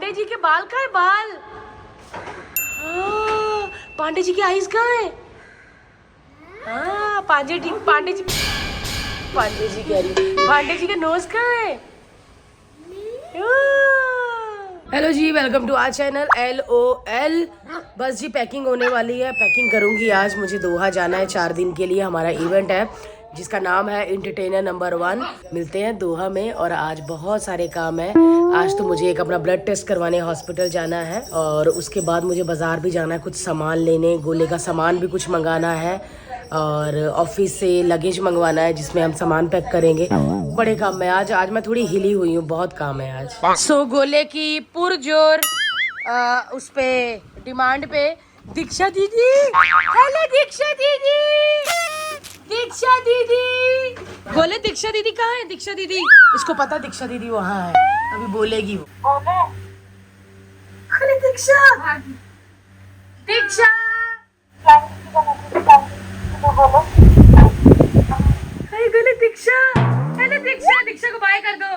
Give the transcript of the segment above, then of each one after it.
पांडे जी के बाल कहाँ है? बाल पांडे जी की आईज कहाँ है? हाँ पांडे जी कह रही, पांडे जी का नोज कहाँ है? हेलो जी, welcome to our channel LOL। बस जी पैकिंग होने वाली है, पैकिंग करूंगी। आज मुझे दोहा जाना है 4 दिन के लिए। हमारा इवेंट है जिसका नाम है एंटरटेनर नंबर 1। मिलते हैं दोहा में। और आज बहुत सारे काम है। आज तो मुझे एक अपना ब्लड टेस्ट करवाने हॉस्पिटल जाना है, और उसके बाद मुझे बाजार भी जाना है कुछ सामान लेने। गोले का सामान भी कुछ मंगाना है, और ऑफिस से लगेज मंगवाना है जिसमें हम सामान पैक करेंगे। बड़े काम है आज मैं थोड़ी हिली हुई हूँ, बहुत काम है आज। सो गोले की पुरजोर उस पे डिमांड पे दीक्षा दीदी, हेलो दीक्षा दीदी, दीक्षा दीदी। गोले दीक्षा दीदी कहाँ है? दीक्षा दीदी, इसको पता दीक्षा दीदी वहाँ है, अभी बोलेगी वो। अरे दीक्षा, दीक्षा गोले दीक्षा, हेलो दीक्षा, दीक्षा को बाय कर दो।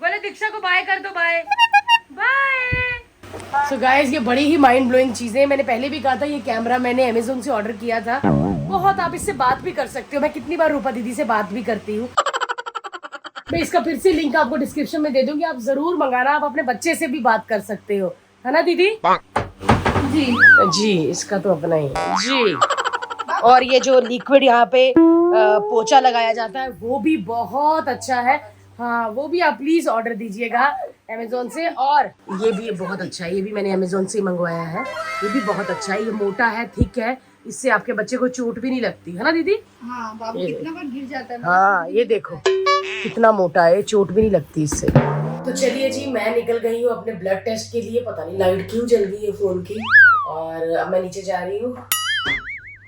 गोले दीक्षा को बाय कर दो, बाय बाय। सो गाइस, ये बड़ी ही माइंड ब्लोइंग चीजें। मैंने पहले भी कहा था, ये कैमरा मैंने अमेज़न से ऑर्डर किया था। बहुत, आप इससे बात भी कर सकते हो। मैं कितनी बार रूपा दीदी से बात भी करती हूँ। मैं इसका फिर से लिंक आपको डिस्क्रिप्शन में दे दूंगी, आप जरूर मंगाना। आप अपने बच्चे से भी बात कर सकते हो, है ना दीदी? जी जी, इसका तो अपना ही है जी। और ये जो लिक्विड यहाँ पे पोछा लगाया जाता है वो भी बहुत अच्छा है। हाँ, वो भी आप प्लीज ऑर्डर दीजिएगा अमेज़न से। और ये भी बहुत अच्छा है, ये भी मैंने अमेज़न से मंगवाया है। ये भी बहुत अच्छा है, ये मोटा है, थिक है, इससे आपके बच्चे को चोट भी नहीं लगती, है ना दीदी? हाँ, बाबू कितना बार गिर जाता है। हाँ, ये देखो कितना मोटा है, चोट भी नहीं लगती इससे। तो चलिए जी, मैं निकल गई हूँ अपने ब्लड टेस्ट के लिए। पता नहीं लाइट क्यों जल गई है फोन की। और अब मैं नीचे जा रही हूँ,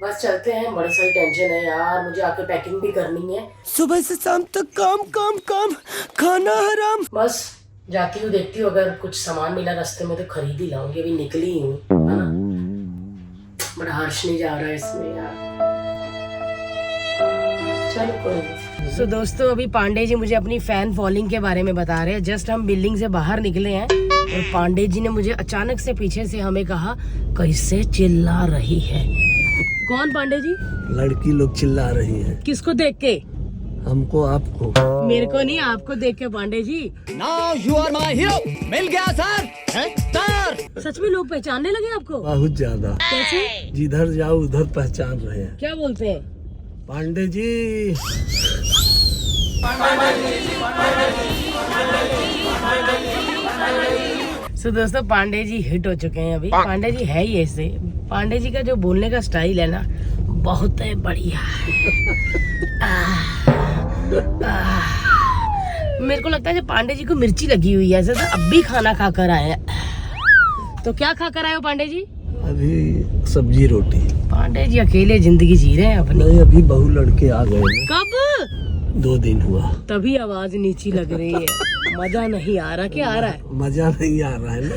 बस चलते हैं। बड़ी सारी टेंशन है यार, मुझे आके पैकिंग भी करनी है। सुबह से शाम तक काम काम काम, खाना हराम। बस जाती हूँ, देखती हूँ, अगर कुछ सामान मिला रास्ते में तो खरीद ही लाऊंगी। अभी निकली हूँ, है ना? बड़ा हर्ष नहीं जा रहा है इसमें यार। चलो कोई नहीं। सो दोस्तों, अभी पांडे जी मुझे अपनी फैन फॉलोइंग के बारे में बता रहे हैं। जस्ट हम बिल्डिंग से बाहर निकले हैं और पांडे जी ने मुझे अचानक से पीछे से हमें कहा, कैसे चिल्ला रही है। कौन पांडे जी? लड़की लोग चिल्ला रही है। किसको देख के? हमको, आपको। मेरे को नहीं, आपको देख के Pandey ji. Now you are my hero. मिल गया सर, सर। सच में लोग पहचानने लगे आपको? बहुत ज्यादा। कैसे? जिधर जाओ उधर पहचान रहे हैं। क्या बोलते हैं? पांडे जी। सो दोस्तों, पांडे जी हिट हो चुके हैं अभी। पांडे जी है ही ऐसे। पांडे जी का जो बोलने का स्टाइल है ना, बहुत बढ़िया मेरे को लगता है कि पांडे जी को मिर्ची लगी हुई है ऐसे। तो अब भी खाना खा कर आए हैं। तो क्या खा कर आए हो पांडे जी? अभी सब्जी रोटी। पांडे जी अकेले जिंदगी जी रहे हैं अपनी। नहीं, अभी बहू लड़के आ गए हैं। कब? 2 दिन हुआ। तभी आवाज नीची लग रही है। मजा नहीं आ रहा? क्या आ रहा है? मजा नहीं आ रहा है ना,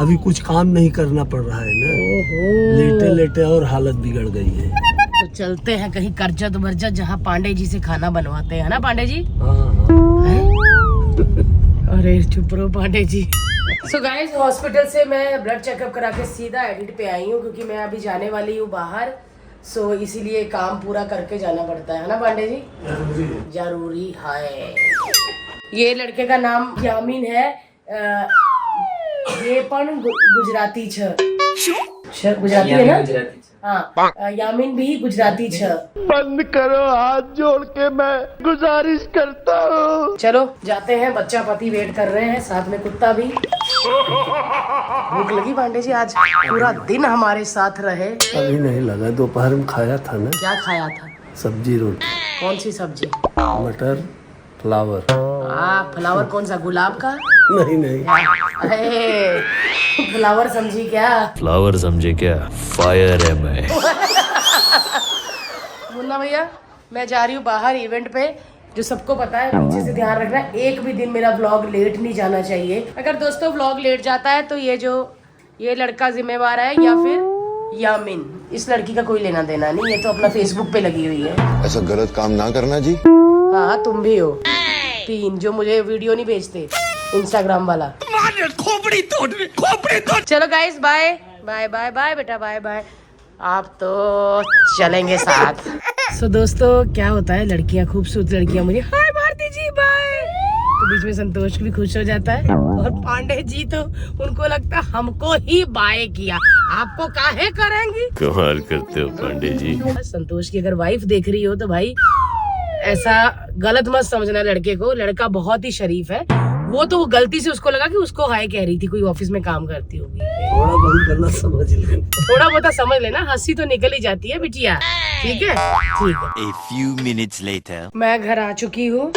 अभी कुछ काम नहीं करना पड़ रहा है ना। ओहो। लेटे लेटे और हालत बिगड़ गई है। तो चलते हैं कहीं करजत बरजत, जहाँ पांडे जी से खाना बनवाते हैं ना पांडे जी? हाँ। अरे चुप रहो Pandey ji. So guys, hospital से मैं ब्लड चेकअप करा के सीधा एडिट पे आई हूँ, क्योंकि मैं अभी जाने वाली हूँ बाहर। सो इसीलिए काम पूरा करके जाना पड़ता है ना पांडे जी? जरूरी है। ये लड़के का नाम यामीन है। ये पण गुजराती छ गुजराती है ना? हाँ, यामीन भी गुजराती छ। बंद करो, हाथ जोड़ के मैं गुजारिश करता हूँ। चलो जाते हैं, बच्चा पति वेट कर रहे हैं, साथ में कुत्ता भी। भूख लगी पांडे जी? आज पूरा दिन हमारे साथ रहे। अभी नहीं लगा, दोपहर में खाया था ना। क्या खाया था? सब्जी रोटी। कौन सी सब्जी? मटर, फ्लावर। फ्लावर कौन सा? गुलाब का? नहीं नहीं। अरे फ्लावर समझी क्या? फ्लावर समझे क्या? फायर है मैं। मुन्ना भैया, मैं जा रही हूँ बाहर इवेंट पे, जो सबको पता है। पीछे से ध्यान रखना, एक भी दिन मेरा व्लॉग लेट नहीं जाना चाहिए। अगर दोस्तों व्लॉग लेट जाता है तो ये लड़का जिम्मेवार है, या फिर यामिन। इस लड़की का कोई लेना देना नहीं, ये तो अपना फेसबुक पे लगी हुई है। ऐसा गलत काम ना करना जी। हाँ, तुम भी हो 3 जो मुझे वीडियो नहीं भेजते, इंस्टाग्राम वाला। चलो guys, bye bye bye bye बेटा, बाय बाय। आप तो चलेंगे साथ। सो दोस्तों, क्या होता है, लड़कियां, खूबसूरत लड़कियां मुझे हाय भारती जी बाय, तो बीच में संतोष भी खुश हो जाता है, और पांडे जी तो उनको लगता है हमको ही बाय किया, आपको काहे करेंगी। कमाल करते हो पांडे जी। संतोष की अगर वाइफ देख रही हो तो भाई ऐसा गलत मत समझना लड़के को, लड़का बहुत ही शरीफ है। वो तो गलती से उसको लगा कि उसको हाय कह रही थी, कोई ऑफिस में काम करती होगी। थोड़ा बहुत समझ लेना, हंसी तो निकल ही जाती है बिटिया, ठीक है ठीक है। A few minutes later. मैं घर आ चुकी हूँ,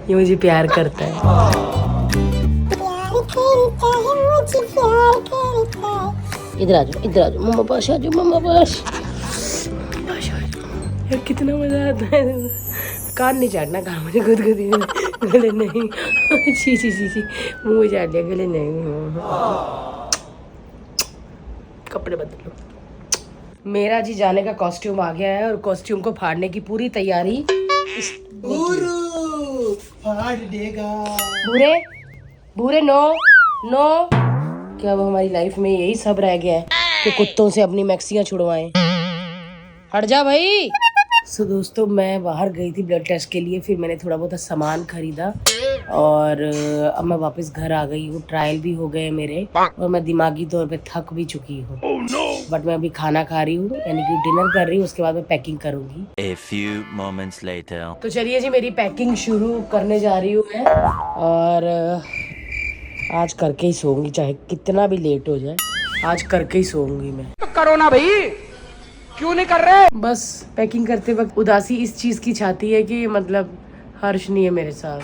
ये मुझे प्यार करता है। इधर आ जाओ, इधर आ जाओ, मम्मा पास आ जाओ, मम्मा पास यार, कितना मजा आता है। कान नहीं चाटना, कान मुझे खुद गले नहीं, ची ची ची ची, मुंह चाट लिया, गले नहीं। कपड़े बदल लो। मेरा जी जाने का कॉस्ट्यूम आ गया है, और कॉस्ट्यूम को फाड़ने की पूरी तैयारी। फाड़ देगा। भूरे भूरे, नो नो, क्या वो हमारी लाइफ में यही सब रह गया है कि कुत्तों से अपनी मैक्सियां छुड़वाएं। हट जा भाई। सो दोस्तों, मैं बाहर गई थी ब्लड टेस्ट के लिए, फिर मैंने थोड़ा बहुत सामान खरीदा, और अब मैं वापस घर आ गई हूँ। ट्रायल भी हो गए मेरे, और मैं दिमागी तौर पे थक भी चुकी हूँ। बट मैं अभी खाना खा रही हूँ, यानी कि डिनर कर रही हूँ, उसके बाद मैं पैकिंग करूंगी। A few moments later. तो चलिए जी, मेरी पैकिंग शुरू करने जा रही हूँ मैं, और आज करके ही सोऊंगी, चाहे कितना भी लेट हो जाए, आज करके ही सोऊंगी मैं। तो करो ना भाई, क्यों नहीं कर रहे। बस पैकिंग करते वक्त उदासी इस चीज की छाती है कि मतलब हर्ष नहीं है मेरे साथ,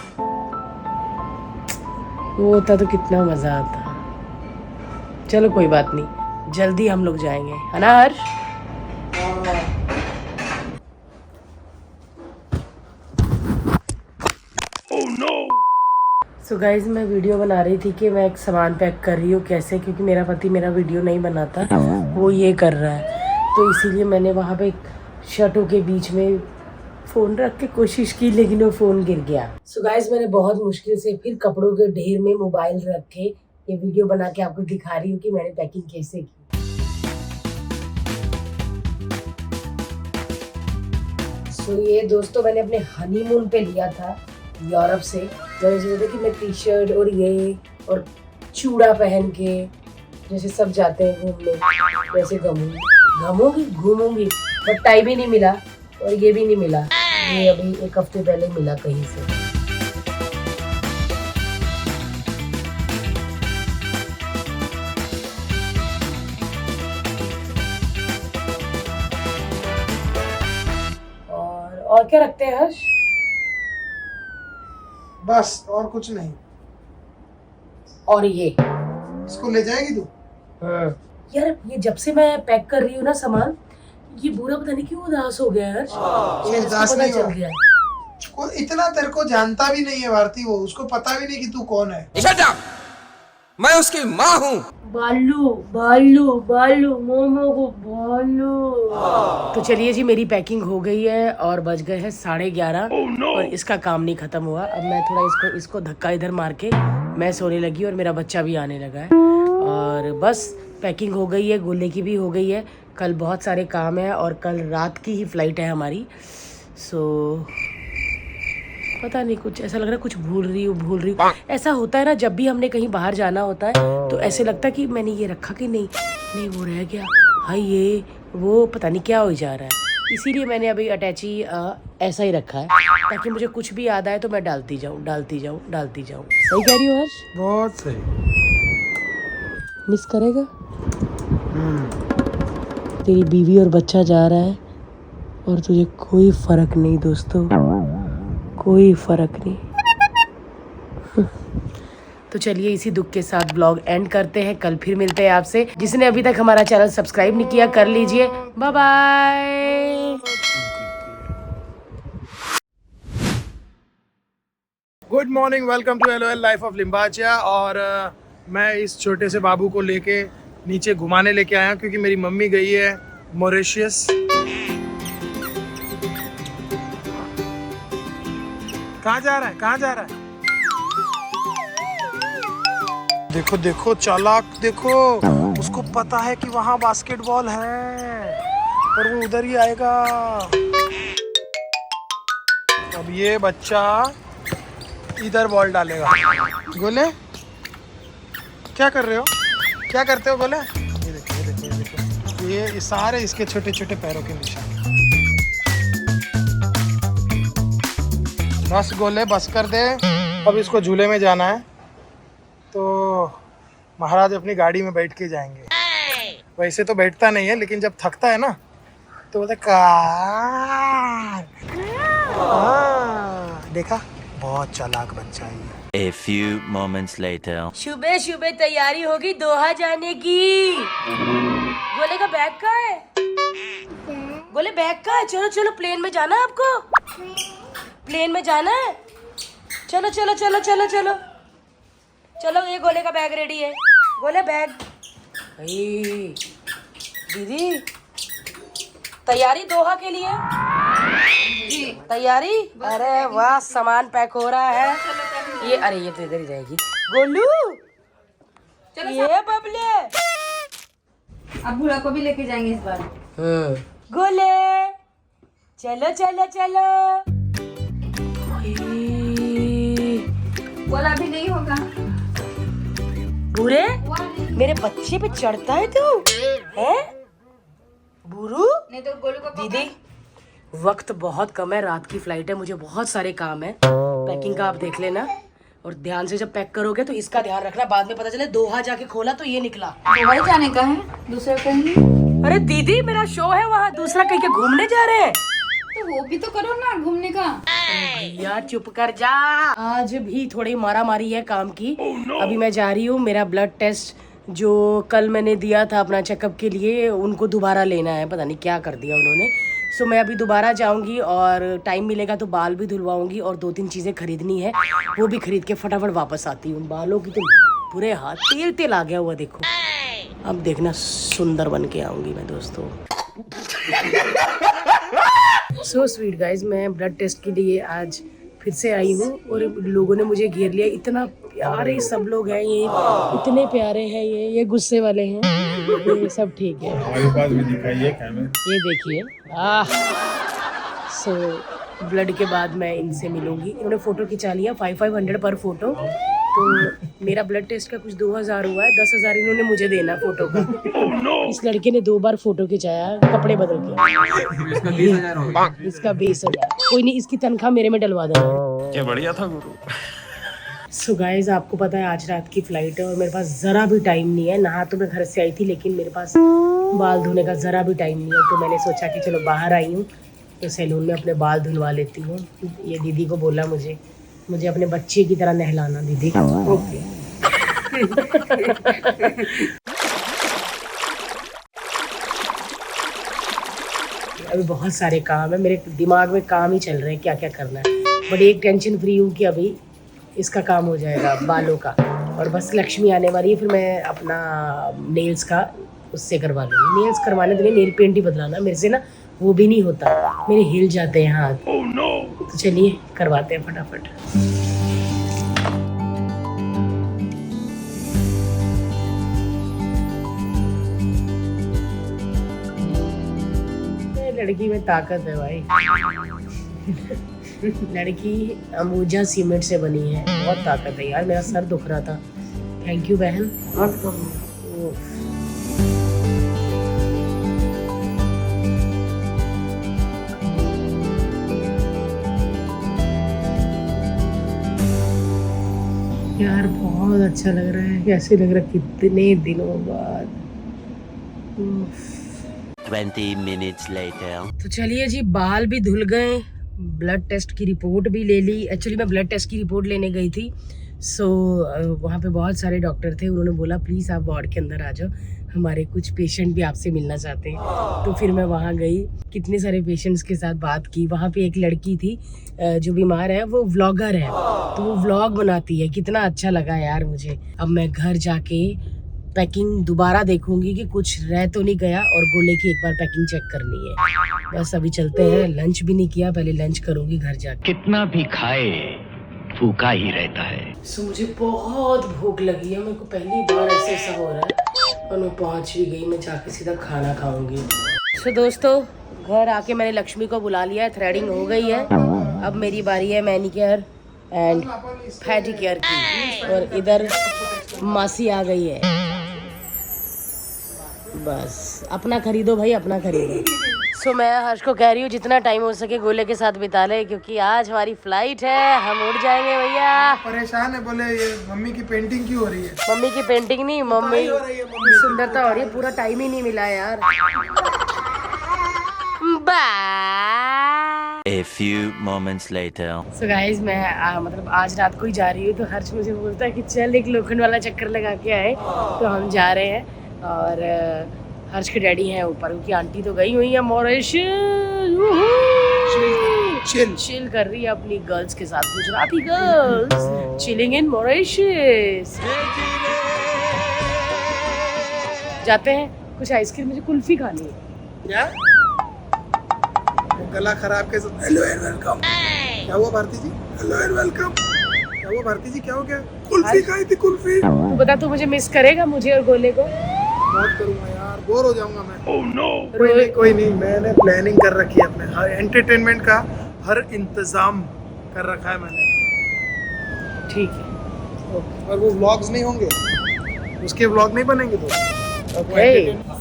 वो होता तो कितना मजा आता। चलो कोई बात नहीं, जल्दी हम लोग जाएंगे, है ना हर्ष। सो गाइज, मैं वीडियो बना रही थी कि मैं एक सामान पैक कर रही हूँ कैसे, क्योंकि मेरा पति मेरा वीडियो नहीं बनाता, वो ये कर रहा है, तो इसीलिए मैंने वहाँ पे शर्टों के बीच में फ़ोन रख के कोशिश की, लेकिन वो फ़ोन गिर गया। सो गाइस, मैंने बहुत मुश्किल से फिर कपड़ों के ढेर में मोबाइल रख के ये वीडियो बना के आपको दिखा रही हूँ कि मैंने पैकिंग कैसे की। सो ये दोस्तों, मैंने अपने हनीमून पे लिया था यूरोप से, जब सोचा कि मैं टी शर्ट और ये और चूड़ा पहन के जैसे सब जाते हैं घूमने, वैसे घूमूंगी, बट टाइम ही नहीं मिला, और ये भी नहीं मिला, ये अभी एक हफ्ते पहले मिला कहीं से। और क्या रखते हैं हर्ष? बस और कुछ नहीं। और ये इसको ले जाएगी तू? यार, ये जब से मैं पैक कर रही हूँ ना सामान, ये बुरा पता नहीं क्यों उदास हो गया है। ये उदास नहीं हो गया, को इतना तेरे को जानता भी नहीं है भारती, वो उसको पता भी नहीं कि तू कौन है। मैं उसकी माँ हूँ। बालू बालू बालू मोमो को बालू। तो चलिए जी, मेरी पैकिंग हो गई है, और बज गए हैं 11:30, और इसका काम नहीं खत्म हुआ। अब मैं थोड़ा इसको धक्का इधर मार के मैं सोने लगी, और मेरा बच्चा भी आने लगा है, और बस पैकिंग हो गई है, गोले की भी हो गई है। कल बहुत सारे काम है, और कल रात की ही फ्लाइट है हमारी। सो पता नहीं, कुछ ऐसा लग रहा है कुछ भूल रही हूँ। ऐसा होता है ना, जब भी हमने कहीं बाहर जाना होता है तो ऐसे लगता है कि मैंने ये रखा कि नहीं वो रह गया, हाय ये वो पता नहीं क्या हो जा रहा है। इसीलिए मैंने अभी अटैची ऐसा ही रखा है, ताकि मुझे कुछ भी याद आए तो मैं डालती जाऊँ। सही कह रही हो हर्ष? बहुत सही। मिस करेगा? तेरी बीवी और बच्चा जा रहा है, और तुझे कोई फर्क नहीं दोस्तों, कोई फर्क नहीं। तो चलिए, इसी दुख के साथ ब्लॉग एंड करते हैं। कल फिर मिलते हैं आपसे। जिसने अभी तक हमारा चैनल सब्सक्राइब नहीं किया, कर लीजिए। Bye bye. Good morning, welcome to LOL life of Limbachiya. और मैं इस छोटे से बाबू को लेके नीचे घुमाने लेके आया, क्योंकि मेरी मम्मी गई है मॉरिशस। कहाँ जा रहा है? देखो देखो चालाक देखो, उसको पता है कि वहाँ बास्केटबॉल है और वो उधर ही आएगा। अब ये बच्चा इधर बॉल डालेगा। गोले क्या कर रहे हो, क्या करते हो गोले? ये देखो ये देखो ये देखो, ये सारे इसके छोटे छोटे पैरों के निशान। बस गोले बस कर दे। अब इसको झूले में जाना है तो महाराज अपनी गाड़ी में बैठ के जाएंगे। वैसे तो बैठता नहीं है, लेकिन जब थकता है ना तो बोलते कार। देखा, बहुत चालाक बच्चा है। A few moments later. सुबह सुबह तैयारी होगी दोहा जाने की। गोले का बैग कहाँ है? गोले बैग कहाँ है? चलो चलो, प्लेन में जाना है आपको, प्लेन में जाना है। चलो चलो चलो चलो चलो चलो, ये गोले का बैग रेडी है। गोले बैग। दीदी तैयारी दोहा के लिए? तैयारी? अरे वाह, सामान पैक हो रहा है। ये अरे ये तो इधर ही जाएगी। गोलू ये बबले, अब बुआ को भी लेके जाएंगे इस बार। गोले चलो चलो चलो। बोला भी नहीं होगा। बुरे मेरे बच्चे पे चढ़ता है तू हैं? बुरू नहीं तो गोलू को दीदी वक्त बहुत कम है, रात की फ्लाइट है, मुझे बहुत सारे काम है। पैकिंग का आप देख लेना और ध्यान से जब पैक करोगे तो इसका ध्यान रखना, बाद में पता चले दोहा जाके खोला तो ये निकला। वही जाने का है, दूसरा कहीं। अरे दीदी मेरा शो है वहाँ, दूसरा कहीं के घूमने जा रहे हैं। तो वो भी तो करो ना घूमने का। भैया चुप कर जा। आज भी थोड़ी मारा मारी है काम की। अभी मैं जा रही हूँ, मेरा ब्लड टेस्ट जो कल मैंने दिया था अपना चेकअप के लिए, उनको दोबारा लेना है। पता नहीं क्या कर दिया उन्होंने। सो मैं अभी दोबारा जाऊंगी और टाइम मिलेगा तो बाल भी धुलवाऊंगी और 2-3 चीज़ें खरीदनी है, वो भी खरीद के फटाफट वापस आती हूँ। बालों की तो पूरे हाथ तेल तेल आ गया हुआ देखो। अब देखना सुंदर बन के आऊंगी मैं दोस्तों। सो स्वीट गाइज, मैं ब्लड टेस्ट के लिए आज फिर से आई हूँ और लोगों ने मुझे घेर लिया। इतना प्यारे सब लोग हैं, ये इतने प्यारे हैं, ये गुस्से वाले हैं, ये सब ठीक है। हमारे पास भी दिखाइए कैमरा, ये देखिए। सो ब्लड के बाद मैं इनसे मिलूंगी। इन्होंने फ़ोटो खिंचा लिया 500 पर फोटो। तो मेरा ब्लड टेस्ट का कुछ 2000 हुआ है, 10,000 इन्होंने मुझे देना फोटो का। इस लड़के ने 2 बार फोटो खिंचाया कपड़े बदल के। इसका 20,000 हो गया। इसका 20,000। कोई नहीं, इसकी तनख्वाह मेरे में डलवा देना। क्या बढ़िया था गुरु। सो गाइज, आपको पता है आज रात की फ्लाइट है और मेरे पास ज़रा भी टाइम नहीं है। नहा तो मैं घर से आई थी, लेकिन मेरे पास बाल धोने का ज़रा भी टाइम नहीं है। तो मैंने सोचा कि चलो बाहर आई हूँ तो सैलून में अपने बाल धुलवा लेती हूँ। ये दीदी को बोला मुझे अपने बच्चे की तरह नहलाना दीदी। ओके। अभी बहुत सारे काम है, मेरे दिमाग में काम ही चल रहे हैं क्या क्या करना है। बड़ी एक टेंशन फ्री हूँ कि अभी इसका काम हो जाएगा बालों का, और बस लक्ष्मी आने वाली है, फिर मैं अपना नेल्स का उससे करवा लूँगी। नेल्स करवाने के लिए नेल पेंट ही बदलाना मेरे से ना वो भी नहीं होता, मेरे हिल जाते हैं हाथ। तो चलिए करवाते हैं फटाफट। लड़की में ताकत है भाई। लड़की अंबुजा सीमेंट से बनी है, बहुत ताकत है यार। मेरा सर दुख रहा था। थैंक यू बहन। यार बहुत अच्छा लग रहा है, कैसे लग रहा है कितने दिनों बाद। 20 minutes later. तो चलिए जी, बाल भी धुल गए, ब्लड टेस्ट की रिपोर्ट भी ले ली। एक्चुअली मैं ब्लड टेस्ट की रिपोर्ट लेने गई थी। सो वहाँ पे बहुत सारे डॉक्टर थे, उन्होंने बोला प्लीज़ आप वार्ड के अंदर आ जाओ, हमारे कुछ पेशेंट भी आपसे मिलना चाहते हैं। तो फिर मैं वहाँ गई, कितने सारे पेशेंट्स के साथ बात की। वहाँ पे एक लड़की थी जो बीमार है, वो व्लॉगर है, तो वो व्लॉग बनाती है। कितना अच्छा लगा यार मुझे। अब मैं घर जाके पैकिंग दोबारा देखूंगी कि कुछ रह तो नहीं गया, और गोले की एक बार पैकिंग चेक करनी है। बस अभी चलते हैं, लंच भी नहीं किया, पहले लंच करूंगी घर जाके। कितना भी खाए भूखा ही रहता है। सो मुझे बहुत भूख लगी है, मेरे को पहली बार ऐसा हो रहा है और मैं पहुंच भी गई। मैं जाके सीधा खाना खाऊंगी। सो दोस्तों, घर आके मैंने लक्ष्मी को बुला लिया है, थ्रेडिंग हो गई है। अब मेरी बारी है मैनिक्योर एंड पेडिक्योर की, और इधर मासी आ गई है। बस अपना खरीदो भाई, अपना खरीदो। सो मैं हर्ष को कह रही हूँ जितना टाइम हो सके गोले के साथ बिता ले, क्योंकि आज हमारी फ्लाइट है, हम उड़ जाएंगे भैया। परेशान है, बोले ये मम्मी की पेंटिंग क्यों हो रही है? मम्मी की पेंटिंग नहीं, मम्मी की सुंदरता हो रही है। पूरा टाइम ही नहीं मिला यार। Bye. A few moments later. So guys मैं मतलब आज रात को ही जा रही हूँ, तो हर्ष मुझे बोलता है कि चल एक लोखंड वाला चक्कर लगा के आए। तो हम जा रहे हैं, और हर्ष के डैडी हैं ऊपर, उनकी आंटी तो गई हुई है मॉरिशस, चिल कर रही है अपनी गर्ल्स के साथ, Gujarati girls chilling in Mauritius. जाते हैं, कुछ आइसक्रीम, मुझे कुल्फी खानी है। क्या? गला खराब के साथ हेलो एंड वेलकम। क्या हुआ Bharti ji? Hello and welcome. क्या हुआ भारती जी? क्या हो गया? कुल्फी खाई थी, कुल्फी। तू बता, तू मुझे मिस करेगा, मुझे और गोले को? बहुत करूंगा यार, बोर हो जाऊंगा मैं। Oh no. कोई नहीं, मैंने प्लानिंग कर रखी है अपने हर एंटरटेनमेंट का, हर इंतजाम कर रखा है मैंने। ठीक है। और वो व्लॉग्स नहीं होंगे, उसके व्लॉग नहीं बनेंगे तो।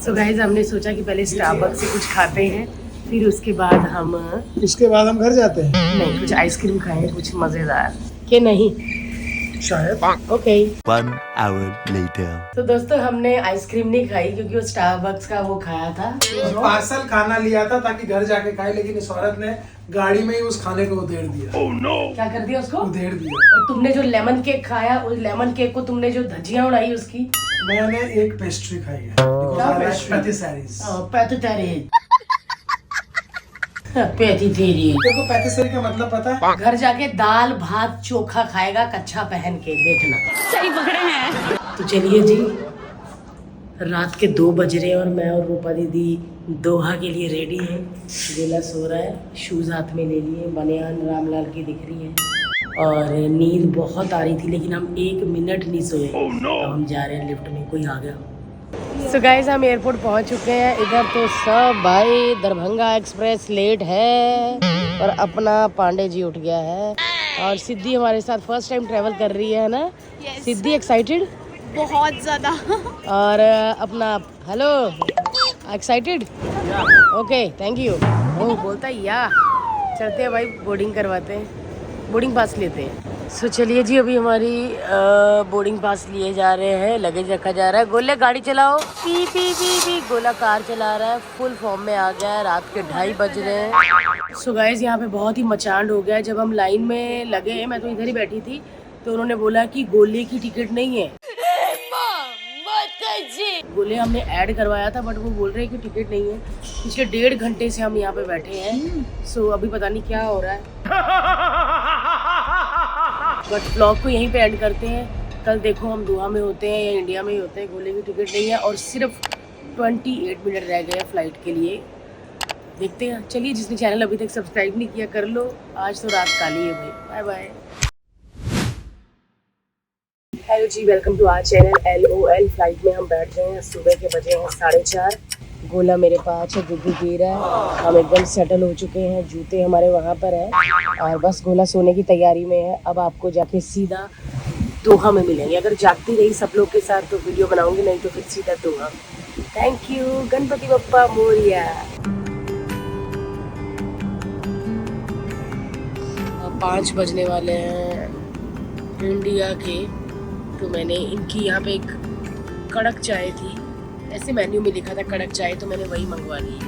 सो गाइस हमने सोचा कि पहले स्टारबक्स से कुछ खाते हैं, फिर उसके बाद हम घर जाते हैं। नहीं, कुछ आइसक्रीम खाएंगे, कुछ मजेदार के नहीं शायद। ओके। 1 hour later. तो दोस्तों हमने आइसक्रीम नहीं खाई क्योंकि वो स्टारबक्स का वो खाया था, पार्सल खाना लिया था ताकि घर जाके खाए, लेकिन इस औरत ने गाड़ी में ही उस खाने को उधेड़ दिया। oh, no. क्या कर दिया उसको? उधेड़ दिया। और तुमने जो लेमन केक खाया, उस लेमन केक को तुमने जो धज्जियां उड़ाई उसकी। मैंने एक पेस्ट्री खाई है, पैथीसेरी। देखो पैथीसेरी का मतलब पता है? घर जाके दाल भात चोखा खाएगा कच्चा पहन के, देखना। सही पकड़े हैं। तो चलिए जी, रात के 2 बज रहे हैं और मैं और रूपा दीदी दोहा के लिए रेडी हैं। गोला सो रहा है, शूज हाथ में ले लिए, बनियान रामलाल की दिख रही है, और नींद बहुत आ रही थी, लेकिन हम 1 मिनट नहीं सोए। अब हम जा रहे हैं लिफ्ट में, कोई आ गया। सो गाइस हम एयरपोर्ट पहुंच चुके हैं। इधर तो सब भाई दरभंगा एक्सप्रेस लेट है, और अपना पांडे जी उठ गया है, और सिद्धि हमारे साथ फर्स्ट टाइम ट्रैवल कर रही है ना? सिद्धि एक्साइटेड? बहुत ज्यादा। और अपना hello excited? Okay thank you. वो बोलता है या चलते हैं भाई, बोर्डिंग करवाते हैं, बोर्डिंग पास लेते हैं। सो चलिए जी, अभी हमारी बोर्डिंग पास लिए जा रहे हैं, लगेज रखा जा रहा है। गोले गाड़ी चलाओ, पी पी पी पी। गोला कार चला रहा है, फुल फॉर्म में आ गया है, रात के 2:30 बज रहे हैं। सो गाइस यहाँ पे बहुत ही मचान हो गया है। जब हम लाइन में लगे, मैं तो इधर ही बैठी थी, तो उन्होंने बोला कि गोले की टिकट नहीं है। गोले हमने ऐड करवाया था, बट वो बोल रहे हैं कि टिकट नहीं है। पिछले 1.5 घंटे से हम यहाँ पे बैठे हैं। सो अभी पता नहीं क्या हो रहा है, बट ब्लॉग को यहीं पे एंड करते हैं। कल देखो हम दोहा में होते हैं या इंडिया में ही होते हैं। गोले की टिकट नहीं है और सिर्फ 28 मिनट रह गए फ्लाइट के लिए, देखते हैं। चलिए, जिसने चैनल अभी तक सब्सक्राइब नहीं किया कर लो, आज तो रात काली है भाई। Bye bye. हेलो जी, welcome to our channel LOL। Flight में हम बैठ गए हैं, सुबह के बजे हैं 4:30। गोला मेरे पास है, दूध पी रहा है, हम एकदम सेटल हो चुके हैं, जूते हमारे वहाँ पर हैं, और बस गोला सोने की तैयारी में है। अब आपको जाके सीधा दोहा में मिलेंगे। अगर जागती रही सब लोग के साथ तो वीडियो बनाऊंगी, नहीं तो फिर सीधा दोहा। Thank you. गणपति बप्पा मोरिया। 5 बजने वाले हैं इंडिया के। तो मैंने इनकी यहाँ पे एक कड़क चाय थी, ऐसे मेन्यू में लिखा था कड़क चाय, तो मैंने वही मंगवा ली।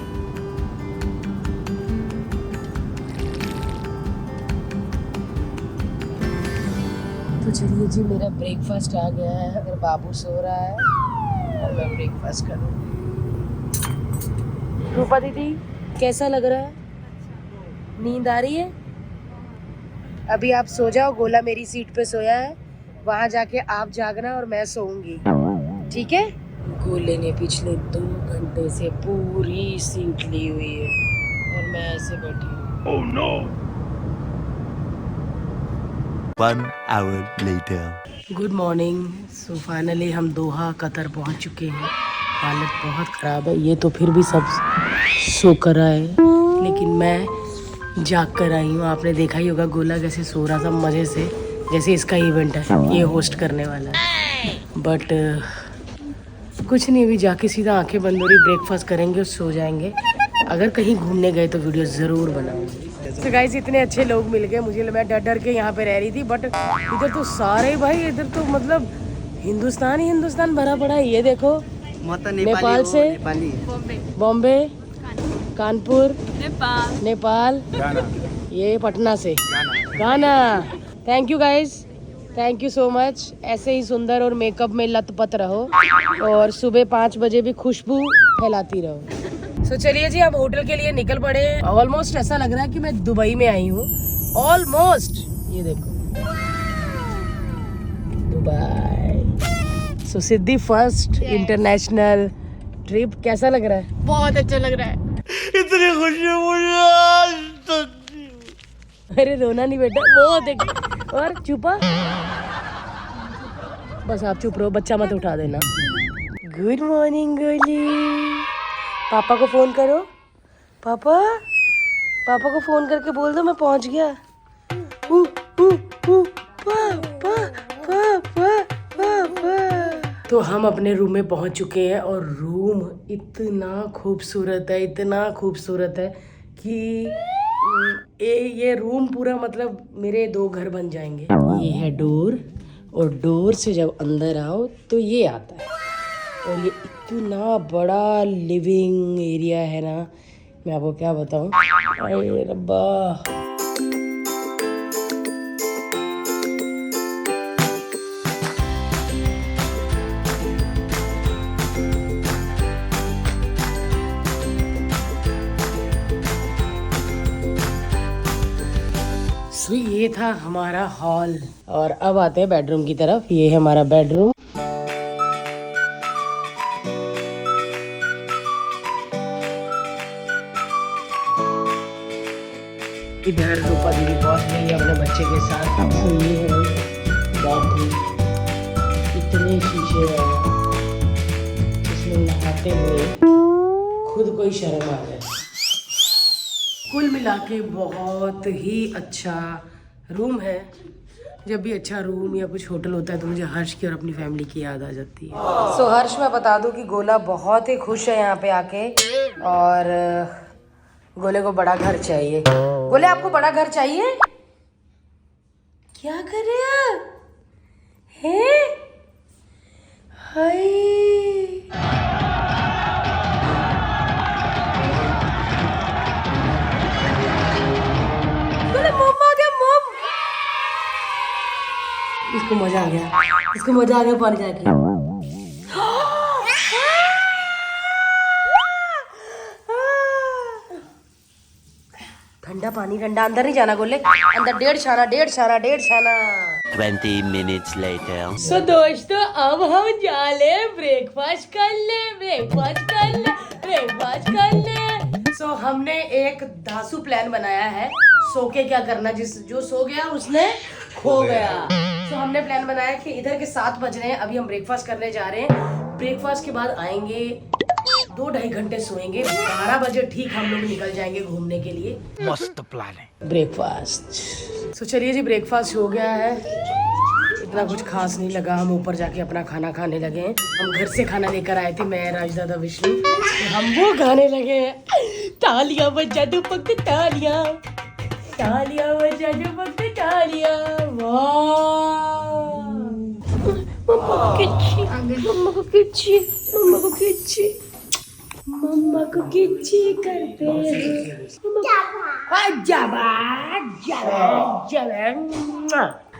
तो चलिए जी, मेरा ब्रेकफास्ट आ गया है। अगर बाबू सो रहा है और मैं ब्रेकफास्ट करूँगी। रूपा दीदी कैसा लग रहा है? नींद आ रही है? अभी आप सो जाओ, गोला मेरी सीट पे सोया है, वहाँ जाके आप जागना और मैं सोऊंगी, ठीक है? गोले ने पिछले 2 घंटे से पूरी सीट ली हुई है और मैं ऐसे बैठी हूँ। oh, no. 1 hour later. Good morning. So finally हम दोहा कतर पहुंच चुके हैं। हालत बहुत ख़राब है। ये तो फिर भी सब सो कर आए, लेकिन मैं जाग कर आई हूँ। आपने देखा ही होगा गोला कैसे सो रहा था मज़े से, जैसे इसका इवेंट है, ये होस्ट करने वाला है। बट कुछ नहीं, अभी जाके सीधा आंखें बंद हो रही, ब्रेकफास्ट करेंगे और सो जाएंगे। अगर कहीं घूमने गए तो वीडियो ज़रूर बनाऊंगी। तो गाइस इतने अच्छे लोग मिल गए मुझे, मैं डर डर के यहाँ पे रह रही थी, बट इधर तो सारे भाई, इधर तो मतलब हिंदुस्तान ही हिंदुस्तान भरा पड़ा है। ये देखो, नेपाल से, बॉम्बे, कानपुर, नेपाल, ये पटना से, गाना। Thank you guys, thank you so much. ऐसे ही सुंदर और मेकअप में लतपत रहो और सुबह 5 बजे भी खुशबू फैलाती रहो। तो चलिए जी, हम होटल के लिए निकल पड़े। ऑलमोस्ट ऐसा लग रहा है कि मैं दुबई में आई हूँ, ऑलमोस्ट। ये देखो दुबई। सो सिद्धि फर्स्ट इंटरनेशनल ट्रिप कैसा लग रहा है? बहुत अच्छा लग रहा है। इतनी खुशी मुझे आज तक। अरे रोना नहीं बेटा, वो देख। और चुपा, बस आप चुप रहो, बच्चा मत उठा देना। गुड मॉर्निंग गोली। पापा को फोन करो। पापा, पापा को फोन करके बोल दो मैं पहुंच गया। पापा, पापा, पापा। तो हम अपने रूम में पहुंच चुके हैं और रूम इतना खूबसूरत है, इतना खूबसूरत है कि ये रूम पूरा मतलब मेरे 2 घर बन जाएंगे। ये है डोर, और डोर से जब अंदर आओ तो ये आता है, और ये इतना बड़ा लिविंग एरिया है ना, मैं आपको क्या बताऊं। अरे रब्बा। सो ये था हमारा हॉल, और अब आते हैं बेडरूम की तरफ। ये है हमारा बेडरूम। इधर रूपा दीदी पहुंच गई अपने बच्चे के साथ। तो ये है बाथरूम, इतने शीशे हैं, इसमें नहाते हुए खुद को ही शर्म आ जाए। कुल मिला के बहुत ही अच्छा रूम है। जब भी अच्छा रूम या कुछ होटल होता है तो मुझे हर्ष की और अपनी फैमिली की याद आ जाती है। सो हर्ष, मैं बता दूं कि गोला बहुत ही खुश है यहाँ पे आके, और गोले को बड़ा घर चाहिए। गोले, आपको बड़ा घर चाहिए? क्या कर रहे हैं? हाय, गोले मम्मा क्या मम। इसको मजा आ गया, इसको मजा आ गया पानी जाके। ठंडा पानी, ठंडा। अंदर नहीं जाना गोले, अंदर 1.5 छाना, 1.5 छाना, 1.5 छाना। 20 minutes later. सो दोस्तों, अब हम जा ले ब्रेकफास्ट कर ले, ब्रेकफास्ट कर ले, ब्रेकफास्ट कर ले। सो हमने एक धांसू प्लान बनाया है, सो के क्या करना, जो सो गया उसने खो गया। सो हमने प्लान बनाया कि इधर के 7 बज रहे हैं, अभी हम ब्रेकफास्ट करने जा रहे हैं। ब्रेकफास्ट के बाद आएंगे, 2-2.5 घंटे सोएंगे, 12 बजे ठीक हम लोग निकल जाएंगे घूमने के लिए। मस्त प्लान है। ब्रेकफास्ट। सो चलिए जी, ब्रेकफास्ट हो गया है। इतना कुछ खास नहीं लगा, हम ऊपर जाके अपना खाना खाने लगे हैं। हम घर से खाना लेकर आए थे, मैं, राजदादा, विष्णु, तो हम वो खाने लगे हैं। तालियां बजा दो पक, तालियां, तालियां बजा दो पक, तालियां। वाह, मम्मा को किच्ची, मम्मा को किच्ची, मम्मा को किच्ची, मम्मा को किच्ची करते हो।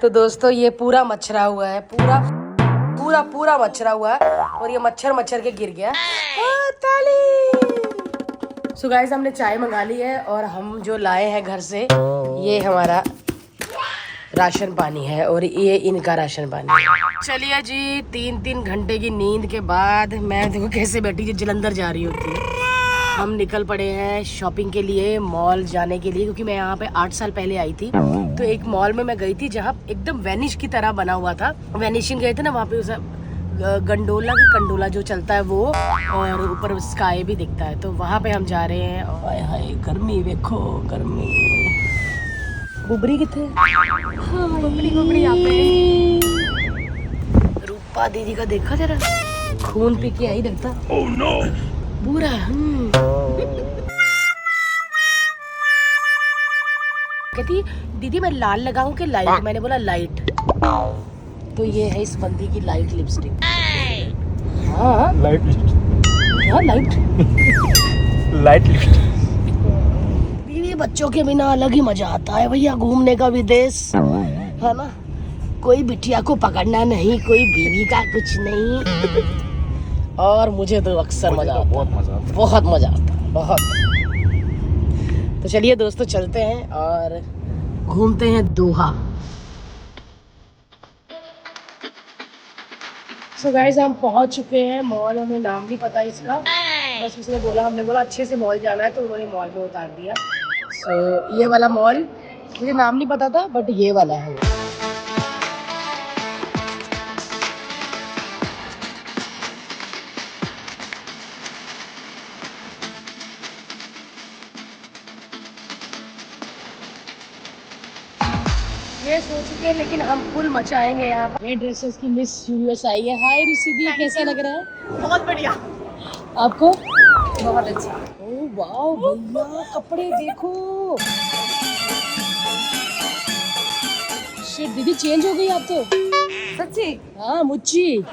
तो दोस्तों, ये पूरा मच्छरा हुआ है, पूरा पूरा पूरा मच्छरा हुआ है, और ये मच्छर के गिर गया। ताली। सो गाइस, हमने चाय मंगा ली है, और हम जो लाए हैं घर से, ये हमारा राशन पानी है, और ये इनका राशन पानी। चलिए जी, 3-3 घंटे की नींद के बाद मैं देखो कैसे बैठी, जो जलंधर जा रही होती है। हम निकल पड़े हैं शॉपिंग के लिए, मॉल जाने के लिए, क्योंकि मैं यहाँ पे 8 साल पहले आई थी। तो एक मॉल में मैं गई थी जहाँ एकदम वेनिश की तरह बना हुआ था। वेनिशिंग गए थे ना, वहाँ पे उस गंडोला की कंडोला जो चलता है वो, और ऊपर स्काई भी दिखता है। तो वहाँ पे हम जा रहे हैं। हाय हाय गर्मी देखो, गर्मी। बुबरी कितने? बुबरी यहाँ पे। रूपा दीदी का देखा जरा, खून पी के आई लगता। ओह नो, पूरा। कहती दीदी मैं लाल लगाऊं कि लाइट? मैंने बोला लाइट। तो ये है इस बंदी की लाइट लिपस्टिक। हाँ लाइट हाँ लाइट लाइट लिपस्टिक। बीवी बच्चों के बिना अलग ही मजा आता है भैया, घूमने का विदेश है ना। कोई बिटिया को पकड़ना नहीं, कोई बीवी का कुछ नहीं। और मुझे तो अक्सर मजा आता है, बहुत मजा आता है, बहुत। तो चलिए दोस्तों चलते हैं और घूमते हैं दोहा। सो गाइस हम पहुंच चुके हैं मॉल। हमें नाम नहीं पता इसका, बस उसने बोला, हमने बोला अच्छे से मॉल जाना है, तो उन्होंने मॉल में उतार दिया। सो ये वाला मॉल, मुझे नाम नहीं पता था, बट ये वाला है। ये सो चुके हैं, लेकिन हम फुल मचाएंगे यहाँ पर। ये ड्रेसेस की मिस यूनिवर्स आई है। हाय रिसिदी, कैसा लग रहा है? बहुत बढ़िया, आपको? बहुत अच्छा। ओह वाओ भैया, कपड़े देखो। शिट दीदी चेंज हो गई आप तो। सच्ची? हाँ मुच्ची।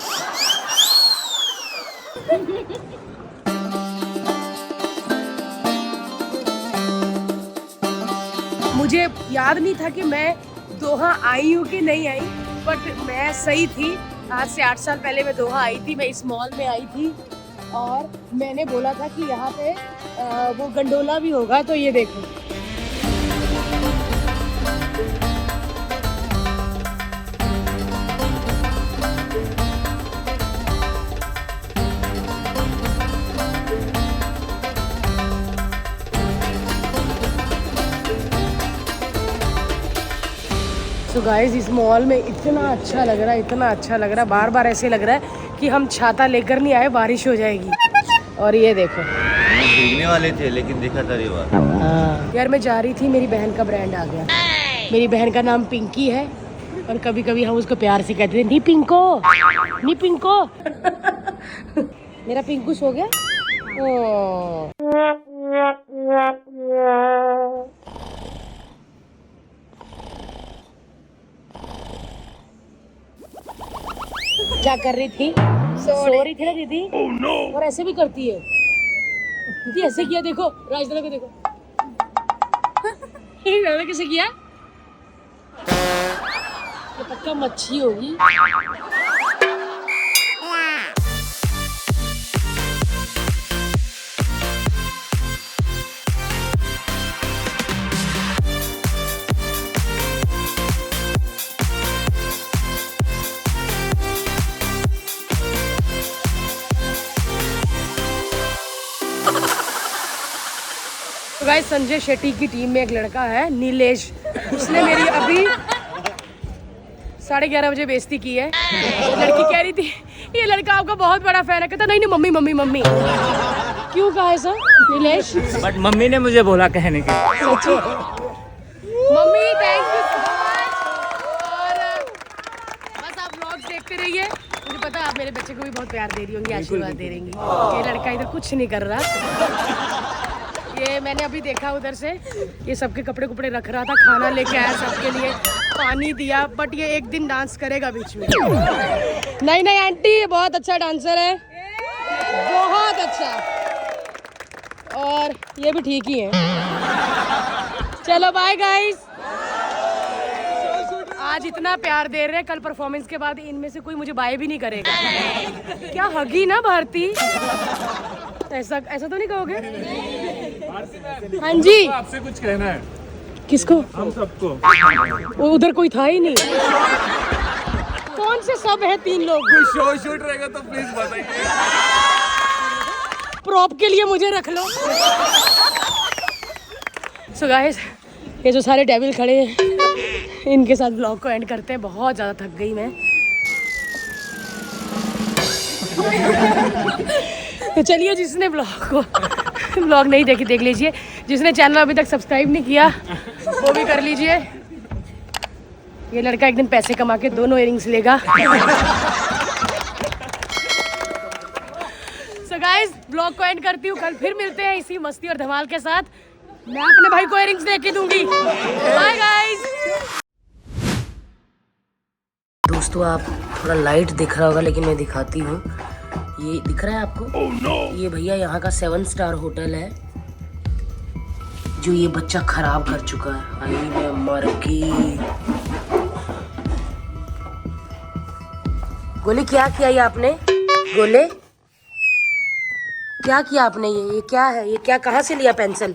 मुझे याद नहीं था कि मैं दोहा आई हूँ कि नहीं आई, बट मैं सही थी। आज से 8 साल पहले मैं दोहा आई थी। मैं इस मॉल में आई थी और मैंने बोला था कि यहाँ पे वो गंडोला भी होगा। तो ये देखो, तो गाइस इस मॉल में इतना अच्छा लग रहा है, इतना अच्छा लग रहा है। बार बार ऐसे लग रहा है कि हम छाता लेकर नहीं आए, बारिश हो जाएगी। और ये देखो, भीगने वाले थे लेकिन दिखा था रेवा। हाँ यार मैं जा रही थी, मेरी बहन का ब्रांड आ गया। मेरी बहन का नाम पिंकी है और कभी कभी हम उसको प्यार से कहते थे नी पिंको, नी पिंको। मेरा पिंकू सो गया। ओ। क्या कर रही थी? सो रही थी ना दीदी। और ऐसे भी करती है दीदी, ऐसे किया देखो, राजदाना को देखो। कैसे किया? ये पक्का मच्छी होगी। तो गाइस संजय शेट्टी की टीम में एक लड़का है नीलेश, उसने मेरी अभी 11:30 बजे बेइज्जती की है। लड़की कह रही थी ये लड़का आपका बहुत बड़ा फैन है। कहता नहीं नहीं मम्मी मम्मी मम्मी। क्यों कहा है सर नीलेश? बट मम्मी ने मुझे बोला कहने के। सच्ची mummy thank you so much. और बस आप व्लॉग्स देखते रहिए। मुझे पता है आप मेरे बच्चे को भी बहुत प्यार दे रही होंगी, आशीर्वाद दे रही होंगी। ये लड़का इधर कुछ नहीं कर रहा। ये मैंने अभी देखा उधर से, ये सबके कपड़े कुपड़े रख रहा था, खाना लेके आया सबके लिए, पानी दिया। बट ये एक दिन डांस करेगा बीच में। नहीं नहीं आंटी ये बहुत अच्छा डांसर है, बहुत अच्छा। और ये भी ठीक ही है। चलो बाय गाइस। आज इतना प्यार दे रहे हैं, कल परफॉर्मेंस के बाद इनमें से कोई मुझे बाय भी नहीं करेगा। क्या हगी ना भारती? ऐसा ऐसा तो नहीं कहोगे? हाँ जी आपसे कुछ कहना है। किसको? हम सबको। वो उधर कोई था ही नहीं। कौन से सब है? 3 लोग। कोई शो शूट रहेगा तो प्लीज बताइए। प्रॉप के लिए मुझे रख लो। सो गाइस, ये जो सारे डेविल खड़े हैं इनके साथ ब्लॉग को एंड करते हैं। बहुत ज़्यादा थक गई मैं। तो चलिए, जिसने ब्लॉग नहीं देखी देख लीजिए, जिसने चैनल अभी तक सब्सक्राइब नहीं किया वो भी कर लीजिए। ये लड़का एक दिन पैसे कमा के दोनों इयरिंग्स लेगा। सो गाइस, ब्लॉग को एंड करती हूँ। कल फिर मिलते हैं इसी मस्ती और धमाल के साथ। मैं अपने भाई को इयरिंग्स दे के दूंगी। Bye guys. दोस्तों, आप थोड़ा लाइट दिख रहा होगा लेकिन मैं दिखाती हूँ। ये दिख रहा है आपको? ये भैया यहाँ का 7 स्टार होटल है जो ये बच्चा खराब कर चुका है। आई मैं मर गई। गोले, क्या किया ये आपने? गोले, क्या किया आपने? ये क्या है? ये क्या, कहाँ से लिया पेंसिल?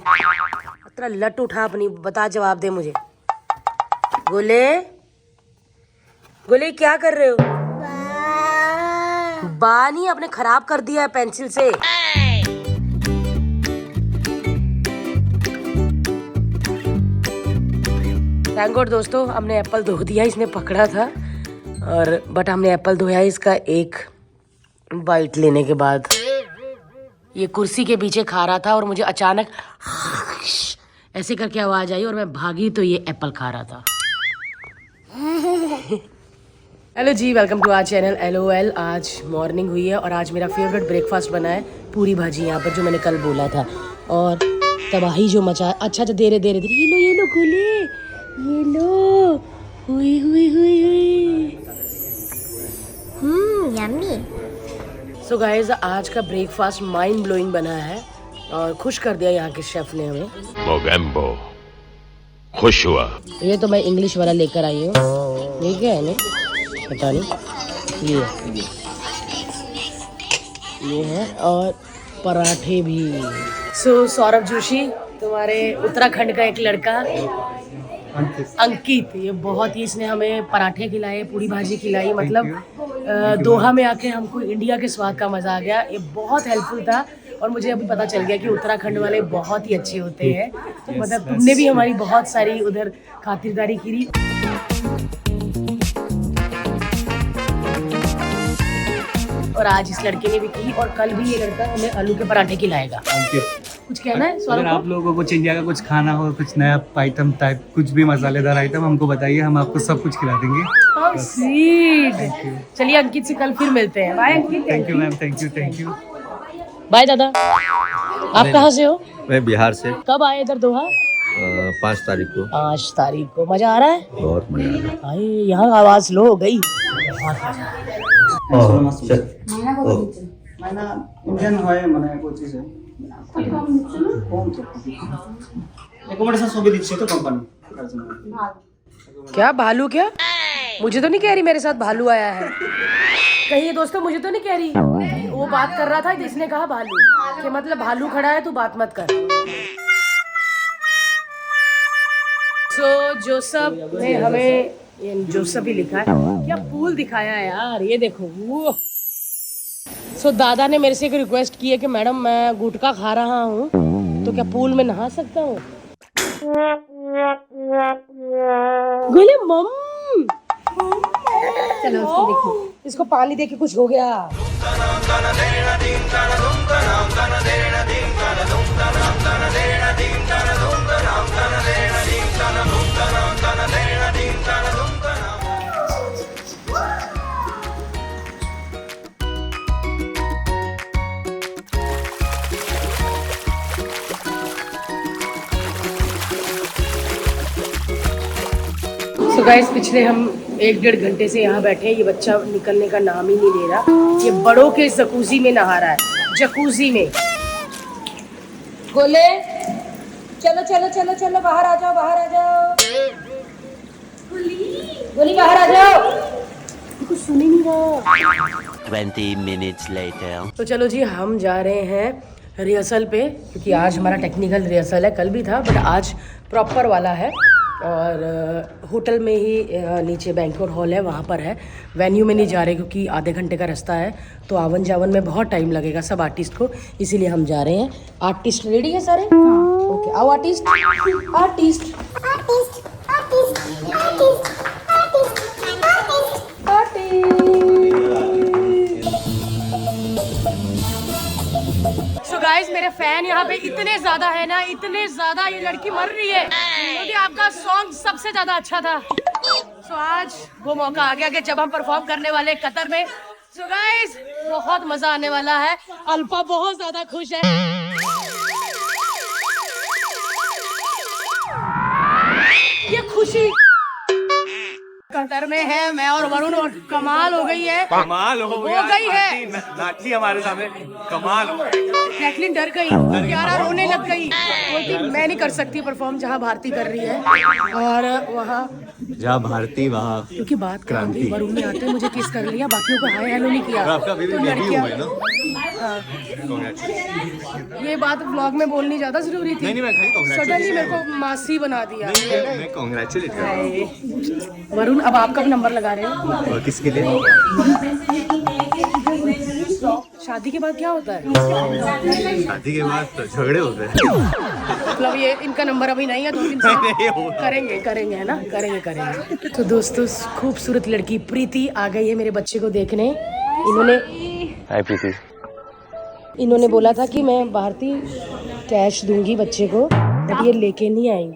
इतना लट उठा अपनी, बता, जवाब दे मुझे। गोले, गोले क्या कर रहे हो? बानी आपने खराब कर दिया है पेंसिल से। थैंक गॉड दोस्तों, हमने एप्पल धो दिया। इसने पकड़ा था और बट हमने एप्पल धोया इसका एक बाइट लेने के बाद। ये कुर्सी के पीछे खा रहा था और मुझे अचानक ऐसे करके आवाज आई और मैं भागी तो ये एप्पल खा रहा था। हेलो जी, welcome to our channel LOL। आज मॉर्निंग हुई है और आज मेरा फेवरेट ब्रेकफास्ट बना है पूरी भाजी, यहाँ पर जो मैंने कल बोला था। और तबाही जो मचा। अच्छा दे रहे ये लो गोले, ये लो। हुई हुई हुई हुई। यम्मी। सो गाइस, आज का ब्रेकफास्ट माइंड ब्लोइंग बना है और खुश कर दिया यहाँ के शेफ ने हमें। मोगेम्बो खुश हुआ। ये तो मैं इंग्लिश वाला लेकर आई हूँ। ठीक है नहीं, पता नहीं। ये है और पराठे भी। सो सौरभ जोशी, तुम्हारे उत्तराखंड का एक लड़का अंकित, ये बहुत ही, इसने हमें पराठे खिलाए, पूरी भाजी खिलाई। मतलब दोहा में आके हमको इंडिया के स्वाद का मजा आ गया। ये बहुत हेल्पफुल था और मुझे अभी पता चल गया कि उत्तराखंड वाले बहुत ही अच्छे होते हैं। मतलब तुमने भी हमारी बहुत सारी उधर खातिरदारी की। और आज इस लड़के ने भी की और कल भी ये लड़का हमें आलू के पराठे खिलाएगा। कुछ कहना है? अगर आप लोगों को इंडिया का कुछ खाना हो, कुछ नया आइटम टाइप, कुछ भी मसालेदार आइटम, हमको बताइए, हम आपको सब कुछ खिला देंगे। How sweet। चलिए अंकित से कल फिर मिलते हैं। Bye Ankit. Thank you ma'am, thank you. Bye दादा। आप कहाँ से हो? मैं बिहार से। कब आए इधर दोहा? 5 तारीख को। 5 तारीख को। मजा आ रहा है? बहुत मजा आ रहा है। यहाँ आवाज लो हो गई। बहुत मजा आ रहा है। इंडियन হয় মানে পঁচিশে অ্যাকোমোডেশন সবই দিচ্ছে তো কোম্পানি। क्या भालू? क्या मुझे तो नहीं कह रही मेरे साथ भालू आया है। कहिए दोस्तों, मुझे तो नहीं कह रही। वो बात कर रहा था जिसने कहा भालू, कि मतलब भालू खड़ा है तू बात मत कर। सो जोसेफ ने हमें, ये जोसेफ ही लिखा है, क्या पूल दिखाया है यार। ये देखो वो। सो दादा ने मेरे से एक रिक्वेस्ट की है कि मैडम मैं गुटखा खा रहा हूँ तो क्या पूल में नहा सकता हूँ? गोले मम, चलो उसको देखो। इसको पानी दे के कुछ हो गया। तो गाइस, पिछले हम 1-1.5 घंटे से यहाँ बैठे हैं। ये बच्चा निकलने का नाम ही नहीं ले रहा। ये बड़ों के जकूजी में नहा रहा है, जकूजी में। गोले चलो चलो चलो चलो, बाहर आ जाओ, बाहर आ जाओ। गोली बाहर आ जाओ। कुछ सुन ही नहीं रहा। 20 minutes later. तो चलो जी, हम जा रहे हैं रिहर्सल पे, क्योंकि आज हमारा टेक्निकल रिहर्सल है। कल भी था बट आज प्रॉपर वाला है। और होटल में ही नीचे बैंक्वेट हॉल है, वहाँ पर है। वेन्यू में नहीं जा रहे क्योंकि आधे घंटे का रास्ता है, तो आवन जावन में बहुत टाइम लगेगा सब आर्टिस्ट को, इसीलिए हम जा रहे हैं। आर्टिस्ट रेडी है सारे? ओके, आओ आर्टिस्ट आर्टिस्ट सो गाइस, मेरे फैन यहाँ पे इतने ज्यादा है ना, इतने ज्यादा, ये लड़की मर रही है क्योंकि आपका सॉन्ग सबसे ज्यादा अच्छा था। सो आज वो मौका आ गया कि जब हम परफॉर्म करने वाले हैं कतर में। सो गाइस, बहुत मजा आने वाला है। अल्फा बहुत ज्यादा खुश है। ये खुशी कतर में है, मैं और वरुण, और कमाल हो गई है, कमाल हो गई है। नाची हमारे सामने, कमाल हो जैकलिन डर गई, यारा रोने लग गई, बोलती मैं नहीं कर सकती परफॉर्म जहाँ भारती कर रही है। और वहाँ जहाँ भारती वहाँ क्योंकि बात क्रांति, वरुण ने आते मुझे किस कर लिया, बाकियों को हाय हेलो नहीं किया। आपका बेबी तो बेबी हुआ है ना? हाँ। ये बात व्लॉग में बोलनी ज्यादा जरूरी थी। नहीं, मैं खाली सडनली मेरे को मासी बना दिया। मैं कांग्रेचुलेट कर रहा हूँ। वरुण, अब आप कब नंबर लगा रहे हो? और किसके लिए? शादी के बाद क्या होता है? शादी के बाद तो झगड़े होते हैं। मतलब ये इनका नंबर अभी नहीं है, 2 दिन से करेंगे है ना, करेंगे। तो दोस्तों, खूबसूरत लड़की प्रीति आ गई है मेरे बच्चे को देखने। हाय प्रीति। इन्होंने बोला था कि मैं भारती कैश दूंगी बच्चे को, बट ये लेके नहीं आई।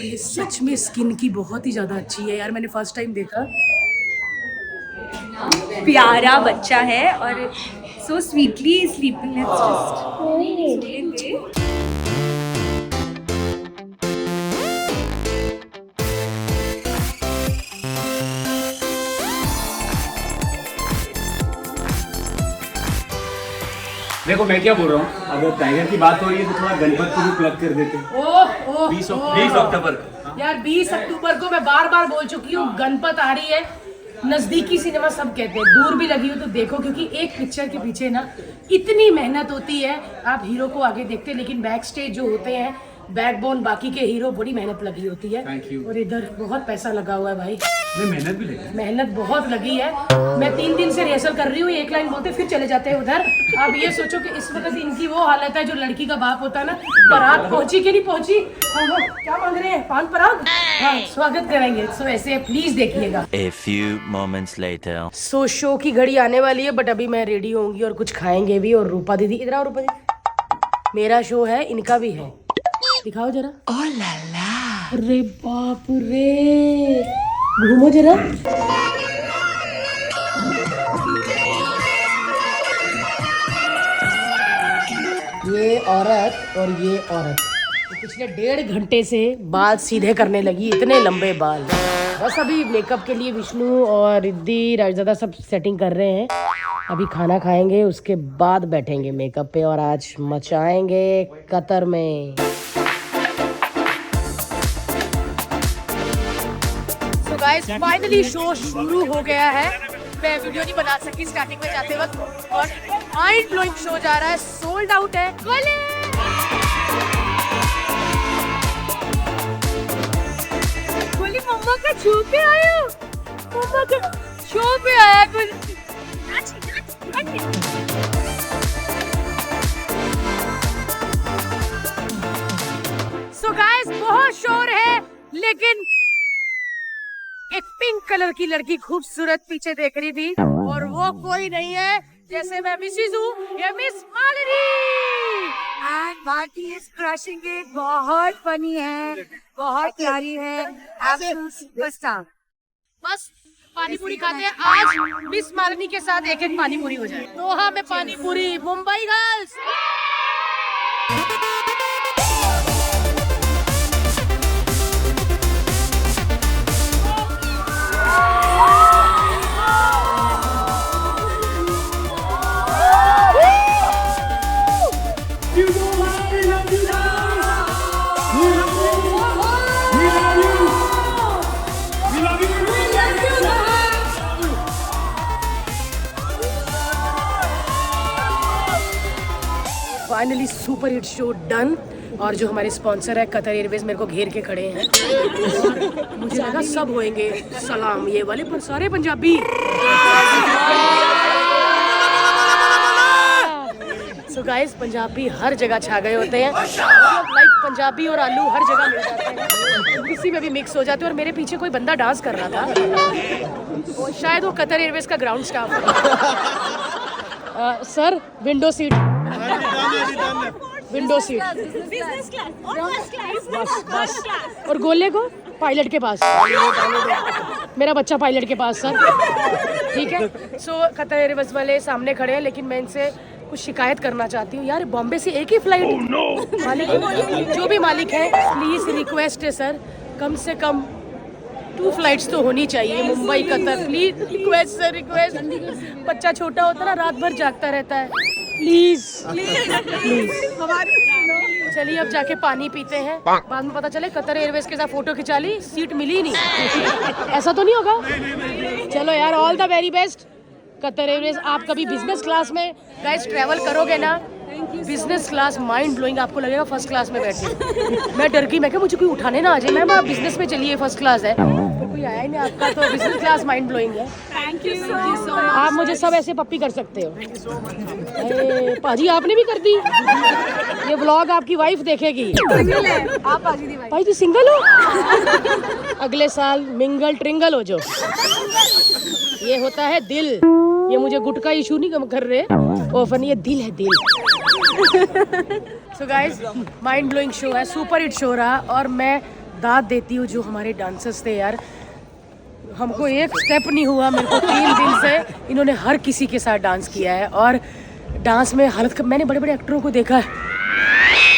ये सच में स्किन की बहुत ही ज्यादा अच्छी है यार, मैंने फर्स्ट टाइम देखा। प्यारा बच्चा है और so sweetly sleeping. Let's just देखो मैं क्या बोल रहा हूँ, अगर टाइगर की बात हो रही है तो थोड़ा गणपत को भी प्लग कर देते। 20 अक्टूबर यार 20 अक्टूबर को मैं बार बार बोल चुकी हूँ, गणपत आ रही है। नजदीकी सिनेमा सब कहते हैं, दूर भी लगी हो तो देखो, क्योंकि एक पिक्चर के पीछे ना इतनी मेहनत होती है। आप हीरो को आगे देखते हैं, लेकिन बैक स्टेज जो होते हैं, बैकबोन बाकी के हीरो, बड़ी मेहनत लगी होती है। और इधर बहुत पैसा लगा हुआ है भाई, मेहनत भी लगी, मेहनत बहुत लगी है। मैं 3 दिन से रिहर्सल कर रही हूँ, एक लाइन बोलते फिर चले जाते हैं उधर। आप ये सोचो कि इस वक्त इनकी वो हालत है जो लड़की का बाप होता है ना, बारात पहुंची कि नहीं पहुंची। हाँ, क्या मांग रहे हैं? पान पराग? हाँ, स्वागत करेंगे। सो ऐसे प्लीज देखिएगा। A few moments later. So show की घड़ी आने वाली है, बट अभी मैं रेडी होंगी और कुछ खाएंगे भी। और रूपा दीदी इधर आओ, रूपा दीदी, मेरा शो है, इनका भी है, दिखाओ जरा। ओह ला ला, अरे बाप रे, घूमो जरा। ये औरत और ये औरत पिछले 1.5 घंटे से बाल सीधे करने लगी, इतने लंबे बाल। बस अभी मेकअप के लिए विष्णु और रिद्धि राजदादा सब सेटिंग कर रहे हैं। अभी खाना खाएंगे, उसके बाद बैठेंगे मेकअप पे और आज मचाएंगे कतर में। सो गाइस, फाइनली शो शुरू हो गया है। मैं वीडियो नहीं बना सकी स्टार्टिंग में जाते वक्त, और माइंड ब्लोइंग शो जा रहा है, सोल्ड आउट है। बोली मम्मा का शो पे आया, मम्मा का शो पे आया कुछ। सो गाइस, बहुत शोर है, लेकिन एक पिंक कलर की लड़की खूबसूरत पीछे देख रही थी, और वो कोई नहीं है, जैसे मैं मिसिज हूँ, ये miss Malini. And Bharti is crushing it, बहुत फनी है, बहुत प्यारी है, एब्सोल्यूट सुपरस्टार। बस पानी पूरी खाते हैं आज, मिस मालिनी के साथ एक एक पानी पूरी हो जाए। दोहा में पानी पूरी, Mumbai girls. Finally super hit show done. और जो हमारे स्पॉन्सर है कतर एयरवेज मेरे को घेर के खड़े हैं। मुझे लगा सब होएंगे सलाम ये वाले, पर सारे पंजाबी। सो गाइस, पंजाबी हर जगह छा गए होते हैं। लाइक पंजाबी और आलू हर जगह मिल जाते हैं, किसी में भी मिक्स हो जाते हैं। और मेरे पीछे कोई बंदा डांस कर रहा था, और शायद वो कतर एयरवेज का ग्राउंड स्टाफ है। Sir window seat, window seat बस। और गोले को पायलट के पास, मेरा बच्चा पायलट के पास सर, ठीक है। सो कतर एयरवेज वाले सामने खड़े हैं, लेकिन मैं इनसे कुछ शिकायत करना चाहती हूँ यार। बॉम्बे से एक ही फ्लाइट मालिक, जो भी मालिक है प्लीज रिक्वेस्ट है सर, कम से कम 2 फ्लाइट्स तो होनी चाहिए Mumbai Qatar, please request sir, request. बच्चा छोटा होता है ना, रात भर जागता रहता है, प्लीज प्लीज। चलिए अब जाके पानी पीते हैं, बाद में पता चले कतर एयरवेज के साथ फोटो खिंचा ली, सीट मिली ही नहीं। ऐसा तो नहीं होगा? चलो यार, all the very best Qatar Airways. आप कभी बिजनेस क्लास में गाइस ट्रैवल करोगे ना, बिजनेस क्लास माइंड ब्लोइंग, आपको लगेगा फर्स्ट क्लास में बैठे। मैं डर गई, मैं क्या मुझे कोई उठाने ना आ जाए। मैम आप बिजनेस में चलिए, फर्स्ट क्लास है, तो कोई आया ही नहीं आपका, तो बिजनेस क्लास माइंड ब्लोइंग है। Thank you so much. आप मुझे सब ऐसे पप्पी कर सकते हो। अरे पाजी आपने भी कर दी, ये व्लॉग आपकी वाइफ देखेगी। आप पाजी दी भाई। भाई जी सिंगल हो? अगले साल मिंगल ट्रिंगल हो जो। ये होता है दिल, ये मुझे गुटका इशू नहीं कम कर रहे ओफन, ये दिल है, दिल। So guys, mind blowing show है, सुपर हिट शो रहा। और मैं दाद देती हूँ जो हमारे डांसर्स थे यार, हमको एक स्टेप नहीं हुआ, मेरे को 3 दिन से इन्होंने हर किसी के साथ डांस किया है। और डांस में हालत, मैंने बड़े बड़े एक्टरों को देखा है,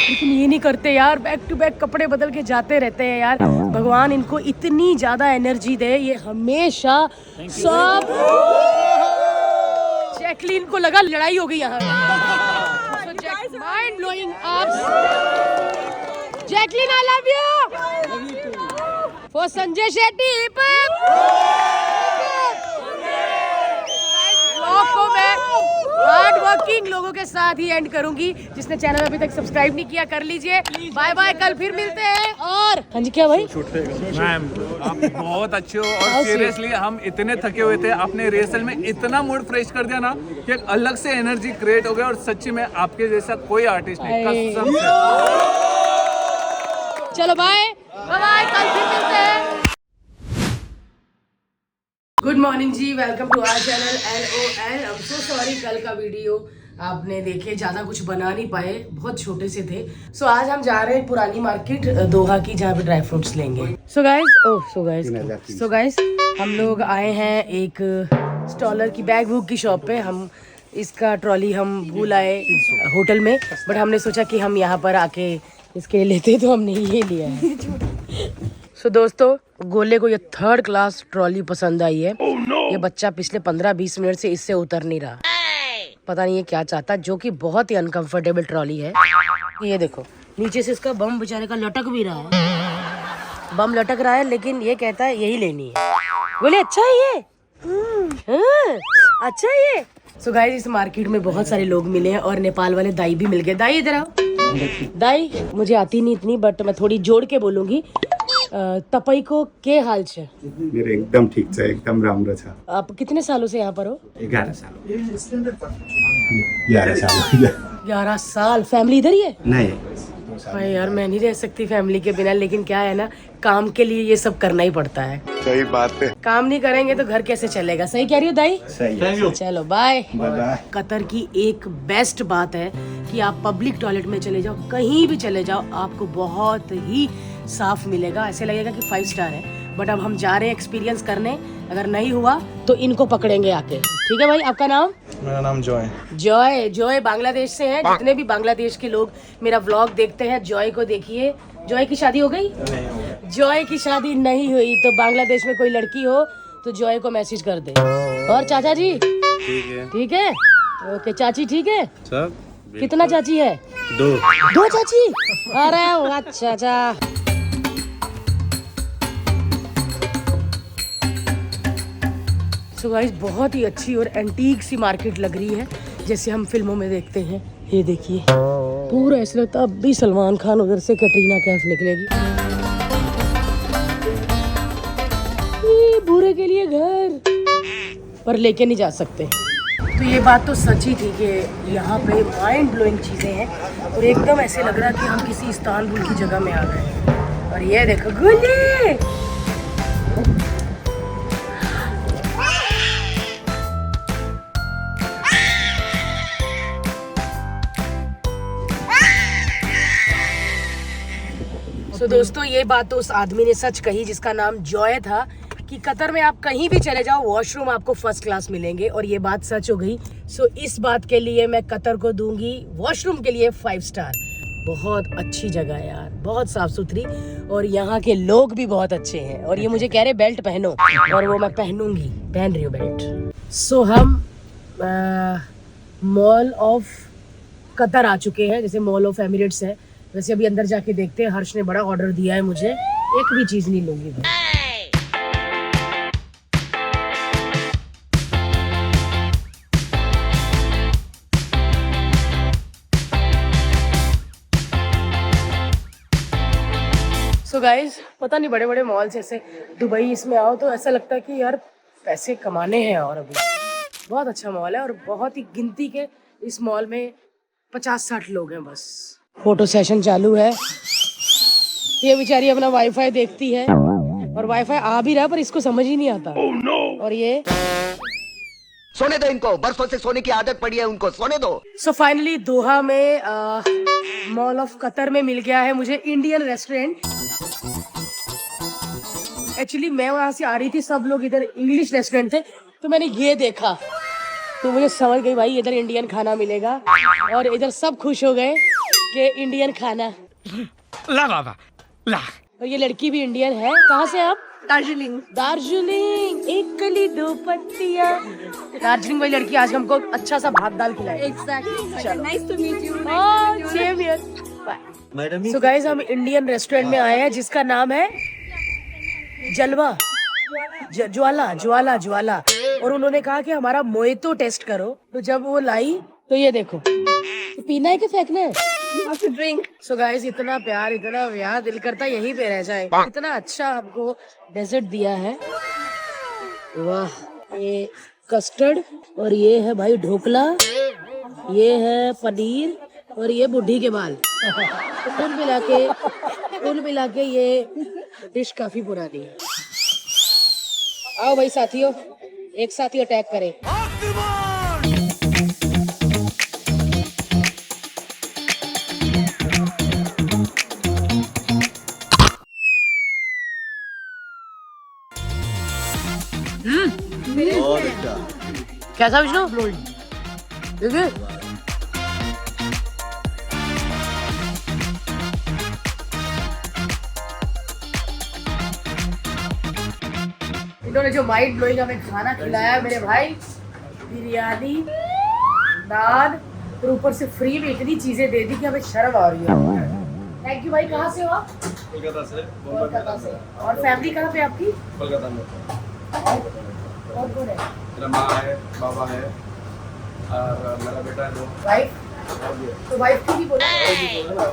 लेकिन ये नहीं करते यार, बैक टू बैक कपड़े बदल के जाते रहते हैं यार। भगवान इनको इतनी ज्यादा एनर्जी दे, ये हमेशा सब। जैकलीन को लगा लड़ाई हो गई यहाँ। माइंड ब्लोइंग आप Jacqueline, I love you for Sanjay Shetty. को मैं हार्ड वर्किंग लोगों के साथ ही एंड करूंगी। जिसने चैनल अभी तक सब्सक्राइब नहीं किया कर लीजिए। बाय बाय, कल फिर मिलते हैं। और हाँ जी, क्या भाई? मैम आप बहुत अच्छे हो, और सीरियसली हम इतने थके हुए थे, आपने रिहर्सल में इतना मूड फ्रेश कर दिया ना कि एक अलग से एनर्जी क्रिएट हो गया। और सच्ची में आपके जैसा कोई आर्टिस्ट नहीं, कसम से। चलो बाय बाय, कल फिर मिलते हैं। गुड मॉर्निंग जी, welcome to our channel LOL। I'm so sorry, कल का वीडियो आपने देखे, ज़्यादा कुछ बना नहीं पाए, बहुत छोटे से थे। सो आज हम जा रहे हैं पुरानी मार्केट दोहा की, जहाँ पे ड्राई फ्रूट्स लेंगे। सो गाइस हम लोग आए हैं एक स्टॉलर की बैग बुक की शॉप पे। हम इसका ट्रॉली हम भूल आए होटल में, बट हमने सोचा कि हम यहाँ पर आके इसके लेते, तो हमने ये लिया है। सो दोस्तों, गोले को ये 3rd क्लास ट्रॉली पसंद आई है। ये बच्चा पिछले 15-20 मिनट से इससे उतर नहीं रहा, पता नहीं ये क्या चाहता, जो कि बहुत ही अनकंफर्टेबल ट्रॉली है। ये देखो, नीचे से इसका बम बेचारे का लटक भी रहा है, बम लटक रहा है, लेकिन ये कहता है यही लेनी है। बोले अच्छा है ये, अच्छा है ये। सो गाइस, इस मार्केट में बहुत सारे लोग मिले हैं, और नेपाल वाले दाई भी मिल गए। दाई इधर आओ। दाई मुझे आती नहीं इतनी, बट मैं थोड़ी जोड़ के बोलूंगी। तपई को के हाल छे? मेरे एकदम ठीक है, एकदम राम्रो छ। आप कितने सालों से यहाँ पर हो? 11 साल। 11 साल। फैमिली इधर ही है? नहीं भाई यार, मैं नहीं रह सकती फैमिली के बिना, लेकिन क्या है ना, काम के लिए ये सब करना ही पड़ता है। सही बात है, काम नहीं करेंगे तो घर कैसे चलेगा? सही कह रही हो दाई? सही है। चलो बाय बाय। कतर की एक बेस्ट बात है कि आप पब्लिक टॉयलेट में चले जाओ, कहीं भी चले जाओ, आपको बहुत ही साफ मिलेगा, ऐसे लगेगा कि 5 स्टार है। बट अब हम जा रहे हैं एक्सपीरियंस करने, अगर नहीं हुआ तो इनको पकड़ेंगे आके। ठीक है भाई, आपका नाम? मेरा नाम जॉय। जॉय बांग्लादेश से हैं। जितने भी बांग्लादेश के लोग मेरा व्लॉग देखते हैं, जॉय को देखिए। जॉय की शादी हो गई? जॉय की शादी नहीं हुई तो बांग्लादेश में कोई लड़की हो तो जॉय को मैसेज कर दे। और चाचा जी ठीक है? ओके, चाची ठीक है? सब कितना चाची है? 2 चाची? अरे अच्छा। सो गाइस, बहुत ही अच्छी और एंटीक सी मार्केट लग रही है, जैसे हम फिल्मों में देखते हैं। ये देखिए, पूरा ऐसे लगता अब भी सलमान खान उधर से कैटरीना कैफ निकलेगी। ये बूढ़े के लिए घर पर लेके नहीं जा सकते। तो ये बात तो सच ही थी कि यहाँ पे माइंड ब्लोइंग चीज़ें हैं और एकदम ऐसे लग रहा कि हम किसी इस्तांबुल की जगह में आ गए हैं। और ये देखो गुली, तो दोस्तों ये बात तो उस आदमी ने सच कही जिसका नाम जॉय था कि कतर में आप कहीं भी चले जाओ वॉशरूम आपको फर्स्ट क्लास मिलेंगे, और ये बात सच हो गई। सो इस बात के लिए मैं कतर को दूंगी वॉशरूम के लिए 5 स्टार। बहुत अच्छी जगह है यार, बहुत साफ सुथरी, और यहाँ के लोग भी बहुत अच्छे हैं। और ये मुझे कह रहे बेल्ट पहनो, और वो मैं पहनूंगी, पहन रही हूँ बेल्ट। सो हम मॉल ऑफ कतर आ चुके हैं, जैसे मॉल ऑफ एमिरेट्स है वैसे। अभी अंदर जाके देखते हैं। हर्ष ने बड़ा ऑर्डर दिया है मुझे, एक भी चीज नहीं लूंगी भाई। सो गाइज, पता नहीं बड़े बड़े मॉल जैसे दुबई इसमें आओ तो ऐसा लगता है कि यार पैसे कमाने हैं। और अभी बहुत अच्छा मॉल है और बहुत ही गिनती के इस मॉल में 50-60 लोग हैं बस। फोटो सेशन चालू है। ये बेचारी अपना वाईफाई देखती है और वाईफाई आ भी रहा है पर इसको समझ ही नहीं आता। और ये सोने दो इनको, बरसों से सोने की आदत पड़ी है उनको, सोने दो। सो फाइनली दोहा में मॉल ऑफ कतर में मिल गया है मुझे इंडियन रेस्टोरेंट। एक्चुअली मैं वहां से आ रही थी, सब लोग इधर इंग्लिश रेस्टोरेंट थे, तो मैंने ये देखा तो मुझे समझ गई भाई इधर इंडियन खाना मिलेगा। और इधर सब खुश हो गए कि इंडियन खाना। ला बाबा ला। और ये लड़की भी इंडियन है। कहाँ से आप? दार्जिलिंग। दार्जिलिंग, एक कली 2 पत्तियां। दार्जिलिंग वाली लड़की आज हमको अच्छा सा भात दाल खिलाएगी। Exactly. Nice to meet you. Same here. Bye. So guys, हम इंडियन रेस्टोरेंट में आए हैं जिसका नाम है जलवा, ज्वाला ज्वाला ज्वाला। और उन्होंने कहा कि हमारा मोइतो टेस्ट करो। तो जब वो लाई तो ये देखो, तो पीना है कि फेंकना है? ड्रिंक। सो गाइस, इतना प्यार दिल करता यहीं पे रह जाए। इतना अच्छा हमको डेजर्ट दिया है, वाह। ये कस्टर्ड, और ये है भाई ढोकला, ये है पनीर, और ये बुढ़ी के बाल। तो कुल मिला के ये डिश काफी पुरानी है। आओ भाई साथियों, एक साथ ही अटैक करें। कैसा विष्णु? ठीक है। इन्होंने जो माइंड ब्लोइंग हमें खाना खिलाया मेरे भाई, बिरयानी, नान, और ऊपर से फ्री में इतनी चीजें दे दी कि हमें शर्म आ रही है। थैंक यू भाई। कहाँ से हो आप? कोलकाता से। और फैमिली कहाँ पे आपकी? कोलकाता में। कौन कौन है? मेरा माँ है, बाबा है और मेरा बेटा है। वाइफ? तो वाइफ की भी बोला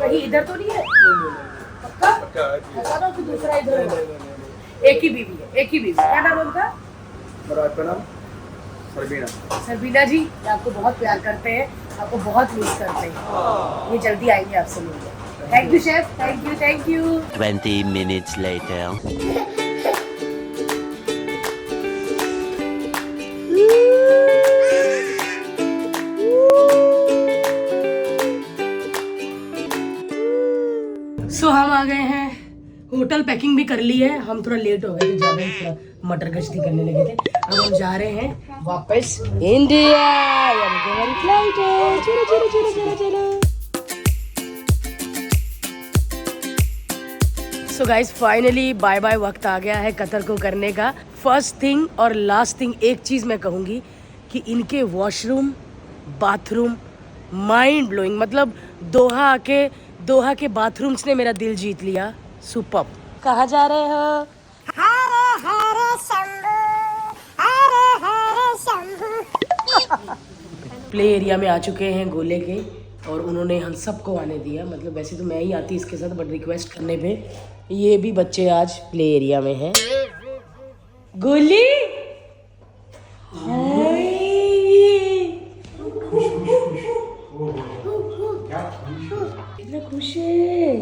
कहीं इधर तो नहीं है? पक्का? ऐसा ना कि दूसरा इधर है। एक ही बीवी है, एक ही बीवी। क्या नाम है उनका? मेरा वाइफ का नाम सरबीना। सरबीना जी, आपको बहुत प्यार करते हैं, आपको बहुत मिस करते हैं। ये जल्दी आएंगे आपसे मिलने। Thank you chef, thank you. 20 minutes later. सो हम आ गए हैं, होटल पैकिंग भी कर ली है। हम थोड़ा लेट हो गए थे, ज़्यादा ही थोड़ा मटर गश्ती करने लगे थे। अब हम जा रहे हैं वापस इंडिया। यानी कि हमारी फ्लाइट है। चलो चलो चलो चलो चलो। So guys, finally bye bye वक्त आ गया है कतर को करने का। फर्स्ट थिंग और लास्ट थिंग, एक चीज़ मैं कहूँगी कि इनके वॉशरूम, बाथरूम माइंड ब्लोइंग। मतलब दोहा के बाथरूम्स ने मेरा दिल जीत लिया। सुपर। कहाँ जा रहे हो? प्ले एरिया में आ चुके हैं गोले के, और उन्होंने हम सबको आने दिया। मतलब वैसे तो मैं ही आती इसके साथ, बट रिक्वेस्ट करने पे ये भी बच्चे आज प्ले एरिया में हैं। गोली कितना खुश है।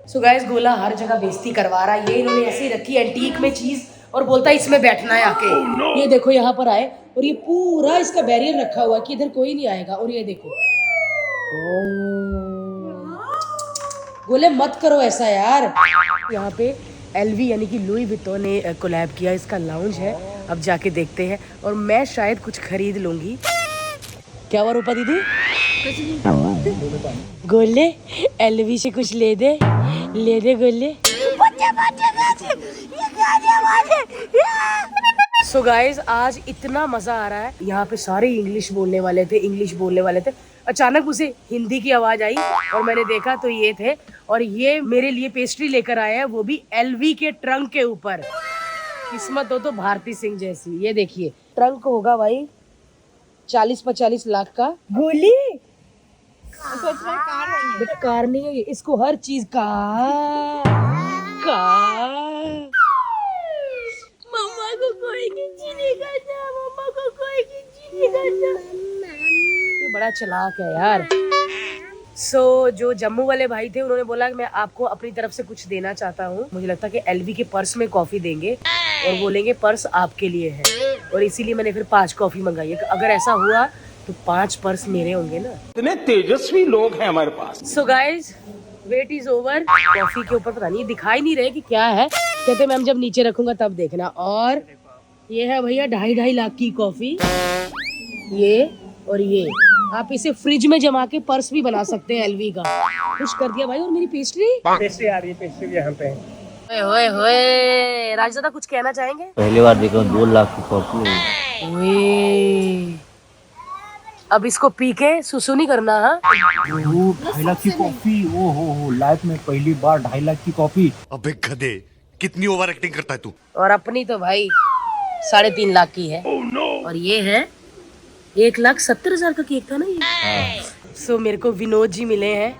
सो गाइस, गोला हर जगह बेइज्जती करवा रहा है। ये इन्होंने ऐसे ही रखी एंटीक में चीज और बोलता है इसमें बैठना है आके। ये देखो यहाँ पर आए और ये पूरा इसका बैरियर रखा हुआ है कि इधर कोई नहीं आएगा। और ये देखो, गोले मत करो ऐसा यार। यहाँ पे एलवी यानी कि लुई विटॉन ने कोलैब किया, इसका लाउंज है। अब जाके देखते हैं और मैं शायद कुछ खरीद लूंगी। क्या हुआ रूपा दीदी? गोले एलवी से कुछ ले दे गोले। सो गाइज, आज इतना मजा आ रहा है। यहाँ पे सारे इंग्लिश बोलने वाले थे। अचानक उसे हिंदी की आवाज आई और मैंने देखा तो ये थे, और ये मेरे लिए पेस्ट्री लेकर आए हैं, वो भी एलवी के ट्रंक के ऊपर। किस्मत हो तो भारती सिंह जैसी। ये देखिए, ट्रंक होगा भाई 40-45 लाख का। गोली कार नहीं है ये, इसको हर चीज कार। मम्मा को कोई किसी नहीं करता। ये बड़ा चालाक है यार। सो जो जम्मू वाले भाई थे उन्होंने बोला कि मैं आपको अपनी तरफ से कुछ देना चाहता हूँ। मुझे लगता है कि एलवी के पर्स में कॉफी देंगे और बोलेंगे पर्स आपके लिए है, और इसीलिए मैंने फिर 5 कॉफी मंगाई है। अगर ऐसा हुआ तो 5 पर्स मेरे होंगे ना। इतने तेजस्वी लोग हैं हमारे पास। So guys, wait is over. Coffee के ऊपर पता नहीं, दिखाई नहीं रहे कि क्या है। कहते मैम जब नीचे रखूंगा तब देखना। और ये है भैया 2.5 लाख की कॉफी। ये और ये आप इसे फ्रिज में जमा के पर्स भी बना सकते हैं एलवी का। खुश कर दिया भाई। और मेरी पेस्ट्री आ रही है, पेस्ट्री भी यहाँ पे है। ओए राजदादा कुछ कहना चाहेंगे? पहली बार देखा 2 लाख की कॉफी। अब इसको पी के सुसु नहीं करना। हाँ 2.5 लाख की कॉफी, ओ हो लाइफ में पहली बार 2.5 लाख की कॉफी। अबे गधे, कितनी ओवर एक्टिंग करता है तू। और अपनी तो भाई 3.5 लाख की है। और ये है 1,70,000 का केक था ना ये। सो मेरे को विनोद जी मिले हैं,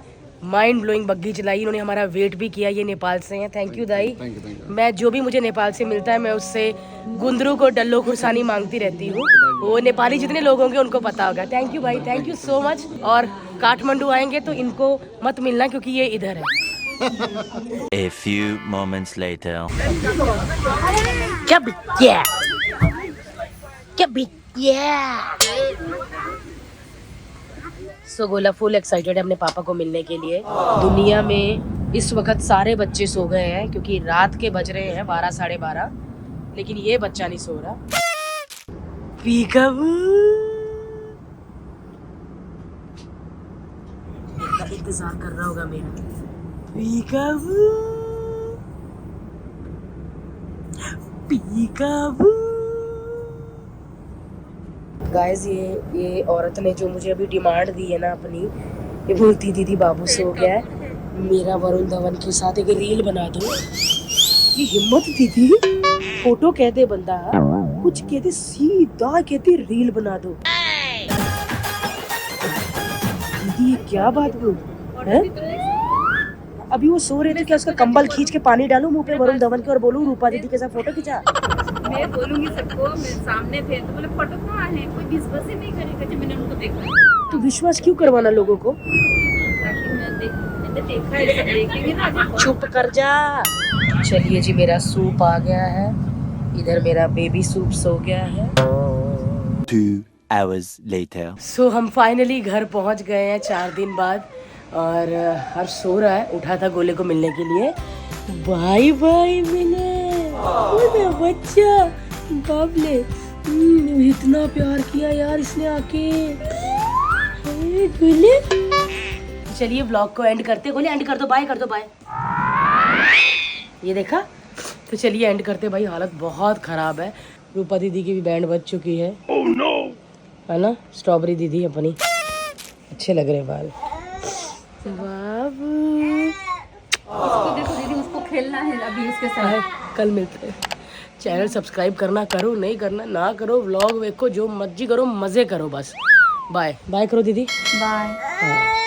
माइंड ब्लोइंग बग्गी चलाई। इन्होंने हमारा वेट भी किया। ये नेपाल से हैं। थैंक यू दाई। मैं जो भी मुझे नेपाल से मिलता है मैं उससे गुंदरू को डल्लो खुरसानी मांगती रहती हूँ। वो नेपाली जितने लोग होंगे उनको पता होगा। थैंक यू भाई, थैंक यू सो मच। और काठमांडू आएंगे तो इनको मत मिलना क्योंकि ये इधर है। A few moments later. क्या बिटिया, क्या बिटिया। सो गोला फुल एक्साइटेड है अपने पापा को मिलने के लिए। दुनिया में इस वक्त सारे बच्चे सो गए हैं क्योंकि रात के बज रहे हैं 12 साढ़े 12, लेकिन ये बच्चा नहीं सो रहा। पीकाबू इंतजार कर रहा होगा मेरा। पीकाबू पीकाबू। गाइस, ये औरत ने जो मुझे अभी डिमांड दी है ना अपनी, ये बोलती दीदी बाबू सो गया है, मेरा वरुण धवन के साथ एक रील बना दो। ये हिम्मत दीदी, फोटो कहते बंदा कुछ कहते, सीधा कहते रील बना दो। दीदी ये क्या बात है? अभी वो सो रहे थे, क्या उसका कंबल खींच के पानी डालूं मुंह पे वरुण धवन के और बोलूं रूपा दीदी के साथ फोटो खींचा? मैं बोलूंगी सबको, मैं सामने थे तो बोले फोटो कहाँ है, कोई विश्वास ही नहीं करेगा जब मैंने उनको देखा। तो विश्वास क्यों करवाना लोगों को? ताकि मैंने देखा है, सब देखेंगे ना। चुप कर जा। चलिए जी, मेरा सूप आ गया है। इधर मेरा बेबी सूप सो गया है। 2 hours later. सो हम फाइनली घर पहुंच गए हैं 4 दिन बाद, और हर्ष सो रहा है। उठा था गोले को मिलने के लिए। बाय बाय मिले मेरा बच्चा बाबले। इतना प्यार किया यार इसने आके। गोले चलिए व्लॉग को एंड करते। गोले एंड कर दो, बाय कर दो, बाय। ये देखा? तो चलिए एंड करते। भाई हालत बहुत खराब है। रूपा दीदी की भी बैंड बज चुकी है। है ना? स्ट्रॉबेरी दीदी अपनी। अच्छे लग रहे बाल। बाबू उसको देखो दीदी, उसको खेलना है अभी उसके साथ। कल मिलते हैं। चैनल सब्सक्राइब करना करो, नहीं करना ना करो, व्लॉग देखो, जो मर्जी करो, मज़े करो बस। बाय बाय करो दीदी। बाय। हाँ।